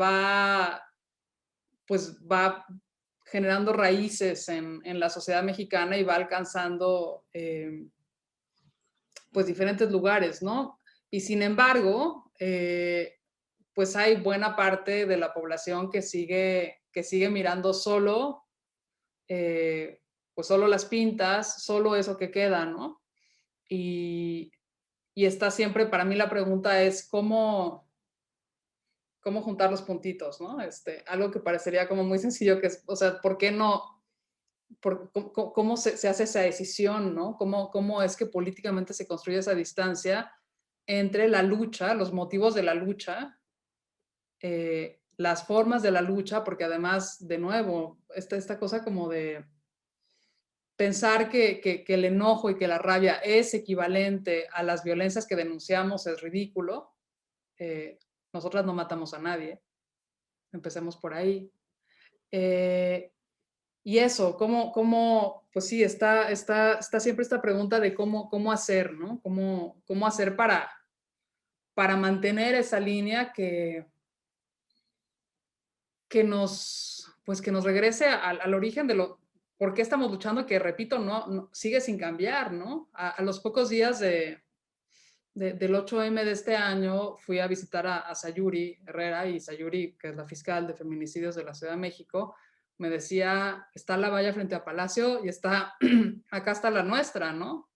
pues va generando raíces en la sociedad mexicana y va alcanzando pues diferentes lugares, ¿no? Y sin embargo, pues hay buena parte de la población que sigue mirando solo, pues solo las pintas, solo eso que queda, ¿no? Y está siempre, para mí la pregunta es cómo juntar los puntitos, ¿no? Algo que parecería como muy sencillo, que es, o sea, ¿por qué no? ¿Cómo se hace esa decisión, ¿no? ¿Cómo es que políticamente se construye esa distancia entre la lucha, los motivos de la lucha, las formas de la lucha, porque además, de nuevo, esta cosa como de pensar que el enojo y que la rabia es equivalente a las violencias que denunciamos es ridículo. Nosotras no matamos a nadie. Empecemos por ahí. Y eso, pues sí, está siempre esta pregunta de cómo hacer, ¿no? Cómo hacer para mantener esa línea que nos regrese al origen de por qué estamos luchando, que repito, no sigue sin cambiar, ¿no? A los pocos días del 8M de este año fui a visitar a Sayuri Herrera, y Sayuri, que es la fiscal de feminicidios de la Ciudad de México, me decía, está la valla frente a Palacio y acá está la nuestra, ¿no?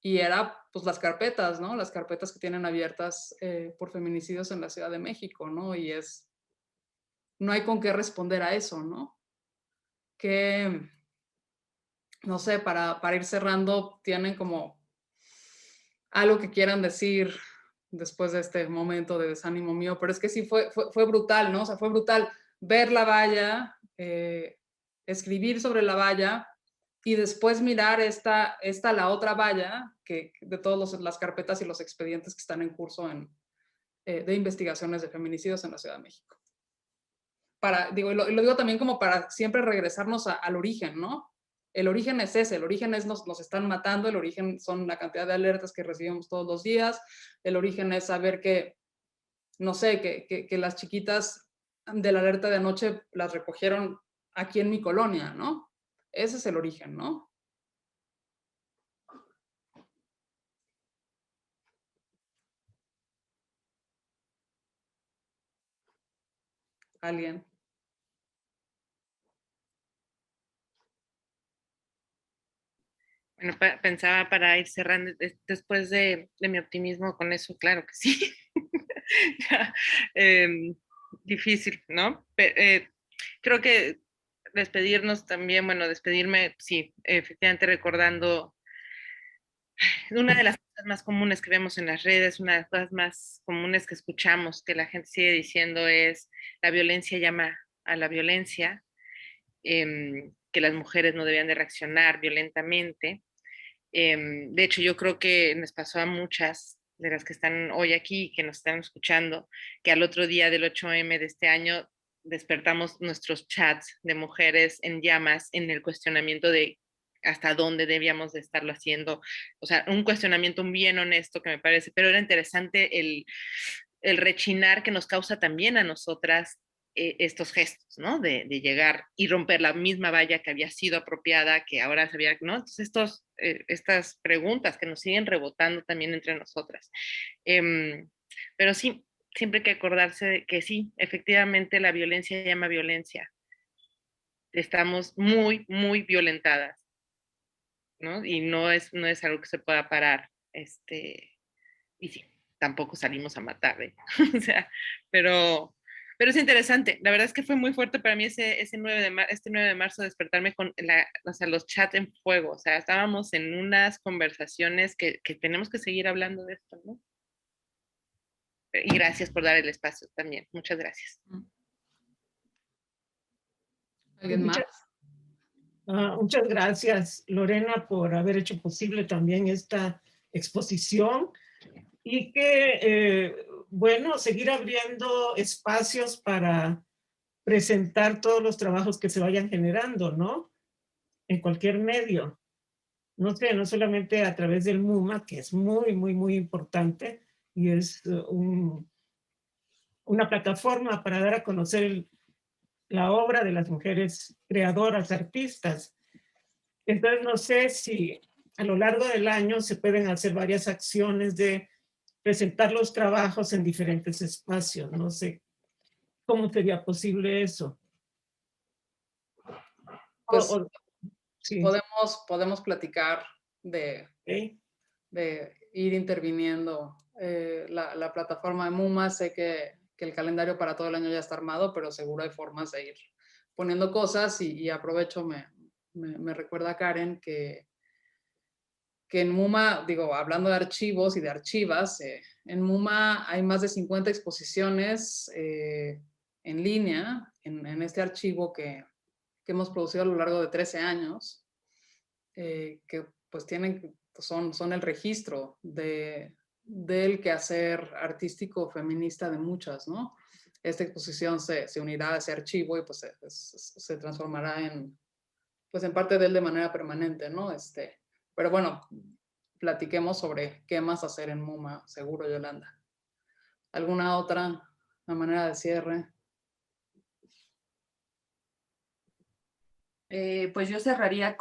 Y era pues las carpetas, ¿no? Las carpetas que tienen abiertas por feminicidios en la Ciudad de México, ¿no? Y no hay con qué responder a eso, ¿no? Que, no sé, para ir cerrando, tienen como algo que quieran decir después de este momento de desánimo mío, pero es que sí fue brutal, ¿no? O sea, fue brutal ver la valla, escribir sobre la valla y después mirar la otra valla de todas las carpetas y los expedientes que están en curso de investigaciones de feminicidios en la Ciudad de México. Y lo digo también como para siempre regresarnos al origen, ¿no? El origen es ese, el origen es nos están matando, el origen son la cantidad de alertas que recibimos todos los días, el origen es saber que, no sé, que las chiquitas de la alerta de anoche las recogieron aquí en mi colonia, ¿no? Ese es el origen, ¿no? ¿Alguien? Bueno, pensaba para ir cerrando, después de mi optimismo con eso, claro que sí. Ya, difícil, ¿no? Creo que despedirnos también, bueno, despedirme, sí, efectivamente recordando una de las cosas más comunes que vemos en las redes, una de las cosas más comunes que escuchamos, que la gente sigue diciendo es la violencia llama a la violencia, que las mujeres no debían de reaccionar violentamente. De hecho, yo creo que nos pasó a muchas de las que están hoy aquí, que nos están escuchando, que al otro día del 8M de este año despertamos nuestros chats de mujeres en llamas en el cuestionamiento de hasta dónde debíamos de estarlo haciendo. O sea, un cuestionamiento bien honesto que me parece, pero era interesante el rechinar que nos causa también a nosotras estos gestos, ¿no? De llegar y romper la misma valla que había sido apropiada, que ahora se había, ¿no? Entonces, estas preguntas que nos siguen rebotando también entre nosotras. Pero sí, siempre hay que acordarse de que sí, efectivamente la violencia llama violencia. Estamos muy, muy violentadas, ¿no? Y no es algo que se pueda parar. Y sí, tampoco salimos a matar, ¿eh? O sea, pero es interesante. La verdad es que fue muy fuerte para mí este 9 de marzo despertarme con los chats en fuego. O sea, estábamos en unas conversaciones que tenemos que seguir hablando de esto, ¿no? Y gracias por dar el espacio también. Muchas gracias. ¿Alguien más? Muchas gracias, Lorena, por haber hecho posible también esta exposición. y que, bueno, seguir abriendo espacios para presentar todos los trabajos que se vayan generando, ¿no? En cualquier medio. No sé, no solamente a través del MUMA, que es muy, muy, muy importante y es una plataforma para dar a conocer la obra de las mujeres creadoras, artistas. Entonces, no sé si a lo largo del año se pueden hacer varias acciones de presentar los trabajos en diferentes espacios. No sé cómo sería posible eso. Pues Sí, podemos platicar de, ¿ok? de ir interviniendo. La plataforma de MUMA, sé que el calendario para todo el año ya está armado, pero seguro hay formas de ir poniendo cosas y aprovecho, me recuerda Karen que en MUMA, digo, hablando de archivos y de archivas, en MUMA hay más de 50 exposiciones en línea en este archivo que hemos producido a lo largo de 13 años, que pues son el registro del quehacer artístico feminista de muchas, ¿no? Esta exposición se unirá a ese archivo y pues se transformará pues en parte de él de manera permanente, ¿no? Pero bueno, platiquemos sobre qué más hacer en MUMA, seguro, Yolanda. ¿Alguna otra manera de cierre? Pues yo cerraría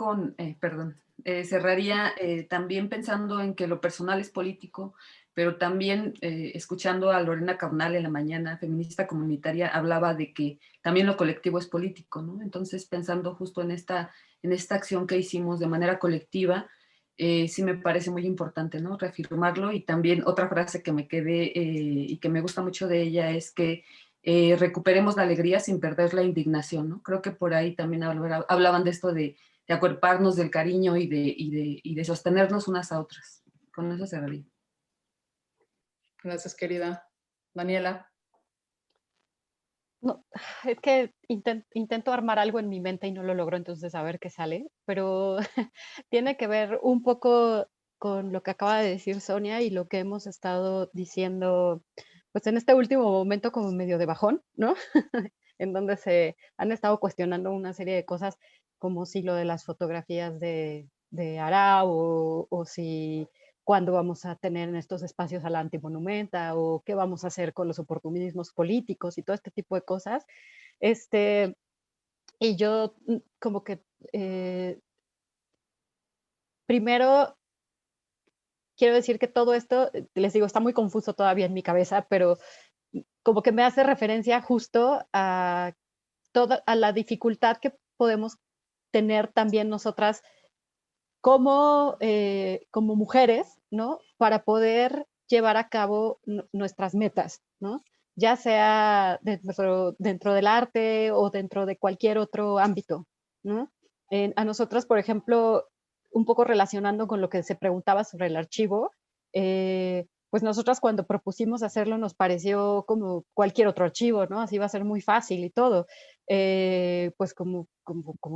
cerraría también pensando en que lo personal es político, pero también escuchando a Lorena Caunal en la mañana, feminista comunitaria, hablaba de que también lo colectivo es político, ¿no? Entonces, pensando justo en esta acción que hicimos de manera colectiva, sí me parece muy importante, ¿no? Reafirmarlo. Y también otra frase que me quedé y que me gusta mucho de ella es que recuperemos la alegría sin perder la indignación, ¿no? Creo que por ahí también hablaban de esto de acuerparnos del cariño y de sostenernos unas a otras. Con eso cerraría. Gracias, querida. Daniela. No, es que intento armar algo en mi mente y no lo logro, entonces a ver qué sale, pero tiene que ver un poco con lo que acaba de decir Sonia y lo que hemos estado diciendo, pues en este último momento como medio de bajón, ¿no? En donde se han estado cuestionando una serie de cosas como si lo de las fotografías de Arau o si cuándo vamos a tener en estos espacios a la antimonumenta o qué vamos a hacer con los oportunismos políticos y todo este tipo de cosas. Y yo como que primero quiero decir que todo esto, les digo, está muy confuso todavía en mi cabeza, pero como que me hace referencia justo a la dificultad que podemos tener también nosotras como, como mujeres, ¿no? Para poder llevar a cabo nuestras metas, ¿no? Ya sea dentro del arte o dentro de cualquier otro ámbito, ¿no? A nosotros, por ejemplo, un poco relacionando con lo que se preguntaba sobre el archivo, pues nosotras cuando propusimos hacerlo nos pareció como cualquier otro archivo, ¿no? Así va a ser muy fácil y todo. Pues como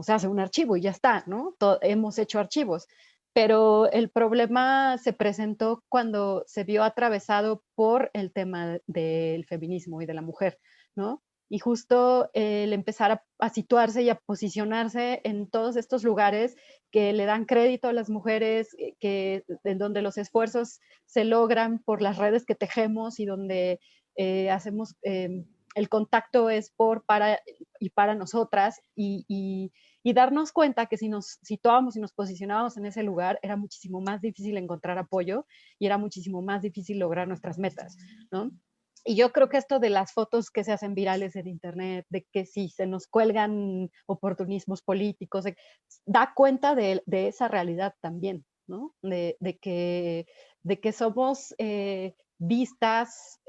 se hace un archivo y ya está, ¿no? Hemos hecho archivos, pero el problema se presentó cuando se vio atravesado por el tema del feminismo y de la mujer, ¿no? Y justo el empezar a situarse y a posicionarse en todos estos lugares que le dan crédito a las mujeres, en donde los esfuerzos se logran por las redes que tejemos y donde hacemos el contacto es por, para y para nosotras y darnos cuenta que si nos situábamos y nos posicionábamos en ese lugar era muchísimo más difícil encontrar apoyo y era muchísimo más difícil lograr nuestras metas, ¿no? Y yo creo que esto de las fotos que se hacen virales en internet, de que si se nos cuelgan oportunismos políticos, da cuenta de esa realidad también, ¿no? De que somos vistas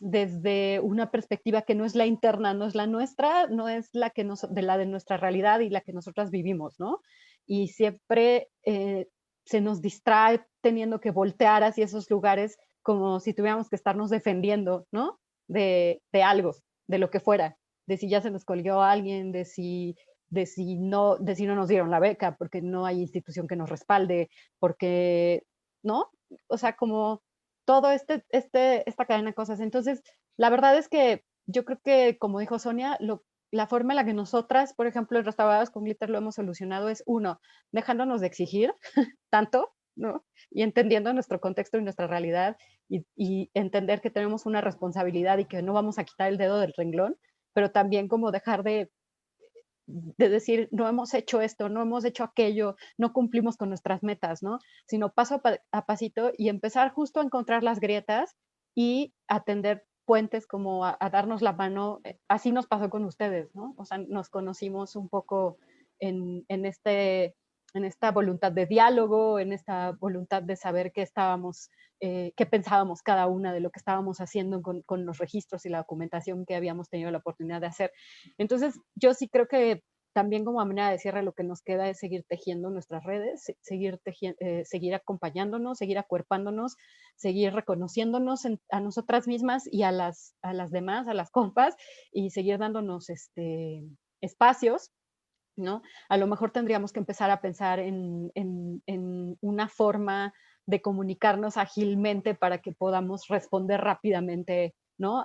desde una perspectiva que no es la interna, no es la nuestra, no es la que de nuestra realidad y la que nosotras vivimos, ¿no? Y siempre se nos distrae teniendo que voltear hacia esos lugares como si tuviéramos que estarnos defendiendo, ¿no? De algo, de lo que fuera, de si ya se nos colgó a alguien, de si no nos dieron la beca, porque no hay institución que nos respalde, porque, ¿no? O sea, como todo esta cadena de cosas. Entonces, la verdad es que yo creo que, como dijo Sonia, la forma en la que nosotras, por ejemplo, en Restauradas con Glitter lo hemos solucionado es, uno, dejándonos de exigir tanto, ¿no? Y entendiendo nuestro contexto y nuestra realidad y entender que tenemos una responsabilidad y que no vamos a quitar el dedo del renglón, pero también como dejar de decir, no hemos hecho esto, no hemos hecho aquello, no cumplimos con nuestras metas, ¿no? Sino paso a pasito y empezar justo a encontrar las grietas y atender puentes como a darnos la mano. Así nos pasó con ustedes, ¿no? O sea, nos conocimos un poco en esta voluntad de diálogo, en esta voluntad de saber qué pensábamos cada una de lo que estábamos haciendo con los registros y la documentación que habíamos tenido la oportunidad de hacer. Entonces, yo sí creo que también como manera de cierre lo que nos queda es seguir tejiendo nuestras redes, seguir acompañándonos, seguir acuerpándonos, seguir reconociéndonos a nosotras mismas y a las demás, a las compas, y seguir dándonos espacios, ¿no? A lo mejor tendríamos que empezar a pensar en una forma de comunicarnos ágilmente para que podamos responder rápidamente, ¿no?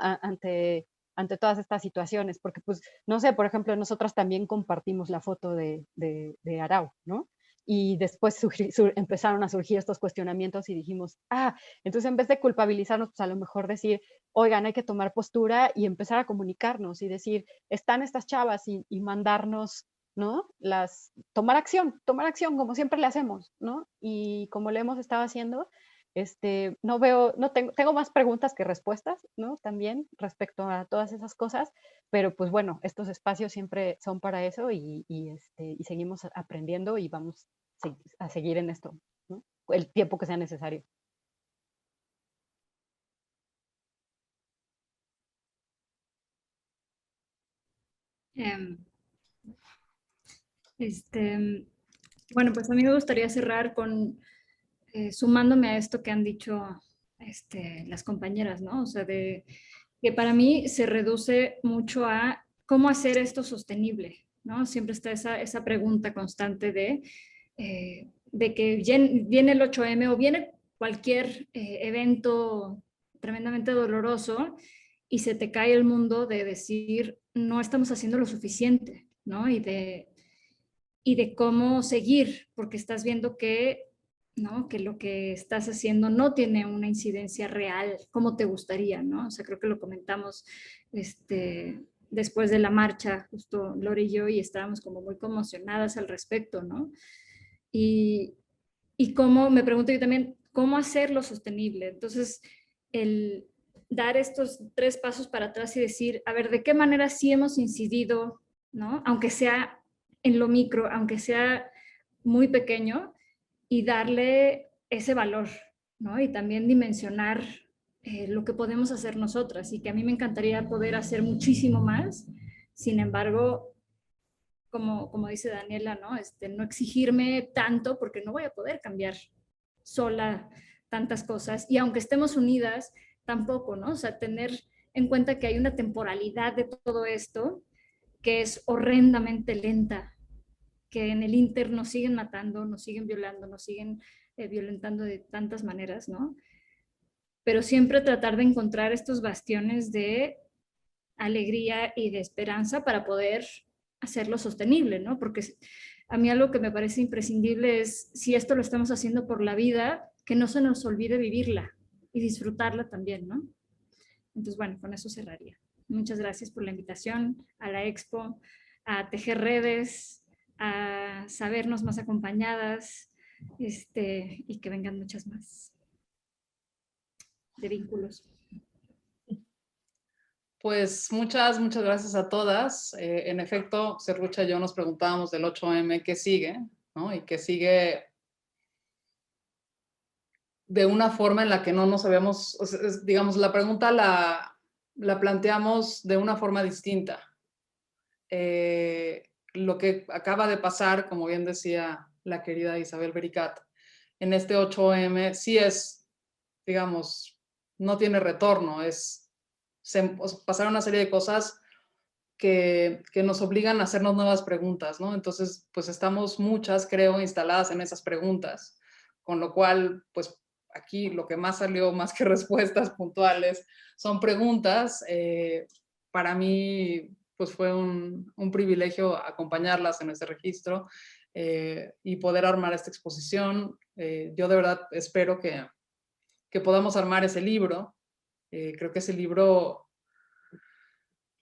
Ante todas estas situaciones, porque pues, no sé, por ejemplo, nosotras también compartimos la foto de Arau, ¿no? Y después empezaron a surgir estos cuestionamientos y dijimos, entonces en vez de culpabilizarnos, pues a lo mejor decir, oigan, hay que tomar postura y empezar a comunicarnos y decir, están estas chavas y mandarnos, ¿no? Tomar acción como siempre le hacemos, ¿no? Y como le hemos estado haciendo, tengo más preguntas que respuestas, ¿no? También respecto a todas esas cosas, pero pues bueno, estos espacios siempre son para eso y seguimos aprendiendo y vamos a seguir en esto, ¿no? El tiempo que sea necesario. Bueno, pues a mí me gustaría cerrar con sumándome a esto que han dicho las compañeras, ¿no? O sea, que para mí se reduce mucho a cómo hacer esto sostenible, ¿no? Siempre está esa pregunta constante de que viene el 8M o viene cualquier evento tremendamente doloroso y se te cae el mundo de decir, no estamos haciendo lo suficiente, ¿no? Y de cómo seguir, porque estás viendo que, ¿no? Que lo que estás haciendo no tiene una incidencia real como te gustaría, ¿no? O sea, creo que lo comentamos después de la marcha, justo Lore y yo, y estábamos como muy conmocionadas al respecto, ¿no? Y cómo, me pregunto yo también, ¿cómo hacerlo sostenible? Entonces, el dar estos 3 pasos para atrás y decir, a ver, ¿de qué manera sí hemos incidido, ¿no? Aunque sea en lo micro, aunque sea muy pequeño, y darle ese valor, ¿no? Y también dimensionar lo que podemos hacer nosotras y que a mí me encantaría poder hacer muchísimo más. Sin embargo, como dice Daniela, ¿no? No exigirme tanto porque no voy a poder cambiar sola tantas cosas. Y aunque estemos unidas, tampoco, ¿no? O sea, tener en cuenta que hay una temporalidad de todo esto que es horrendamente lenta, que en el Inter nos siguen matando, nos siguen violando, nos siguen violentando de tantas maneras, ¿no? Pero siempre tratar de encontrar estos bastiones de alegría y de esperanza para poder hacerlo sostenible, ¿no? Porque a mí algo que me parece imprescindible es, si esto lo estamos haciendo por la vida, que no se nos olvide vivirla y disfrutarla también, ¿no? Entonces, bueno, con eso cerraría. Muchas gracias por la invitación a la expo, a tejer redes, a sabernos más acompañadas, y que vengan muchas más de vínculos. Pues muchas gracias a todas. En efecto, Serrucha y yo nos preguntábamos del 8M qué sigue, ¿no? Y qué sigue de una forma en la que no nos sabemos, o sea, digamos, la pregunta la planteamos de una forma distinta. Lo que acaba de pasar, como bien decía la querida Isabel Bericat, en este 8M sí es, digamos, no tiene retorno, pasaron una serie de cosas que nos obligan a hacernos nuevas preguntas, ¿no? Entonces, pues estamos muchas, creo, instaladas en esas preguntas, con lo cual, pues aquí lo que más salió, más que respuestas puntuales, son preguntas. Para mí, pues fue un privilegio acompañarlas en este registro y poder armar esta exposición. Yo de verdad espero que podamos armar ese libro. Creo que ese libro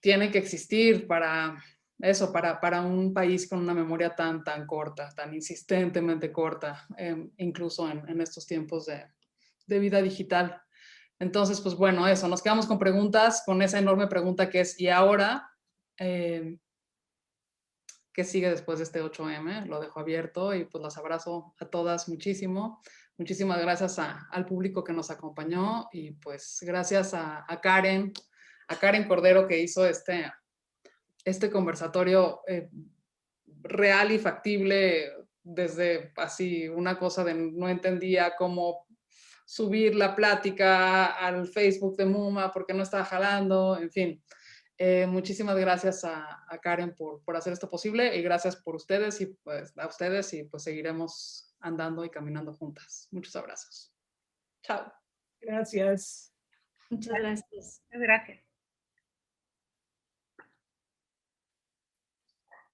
tiene que existir para eso, para un país con una memoria tan corta, tan insistentemente corta, incluso en estos tiempos de vida digital. Entonces, pues bueno, eso, nos quedamos con preguntas, con esa enorme pregunta que es, ¿y ahora qué sigue después de este 8M? Lo dejo abierto y pues las abrazo a todas muchísimo. Muchísimas gracias al público que nos acompañó y pues gracias a Karen Cordero que hizo este conversatorio real y factible desde así una cosa de no entendía cómo subir la plática al Facebook de MUMA porque no estaba jalando, en fin. Muchísimas gracias a Karen por hacer esto posible y gracias por ustedes y pues a ustedes y pues seguiremos andando y caminando juntas. Muchos abrazos. Chao. Gracias. Muchas gracias. Gracias.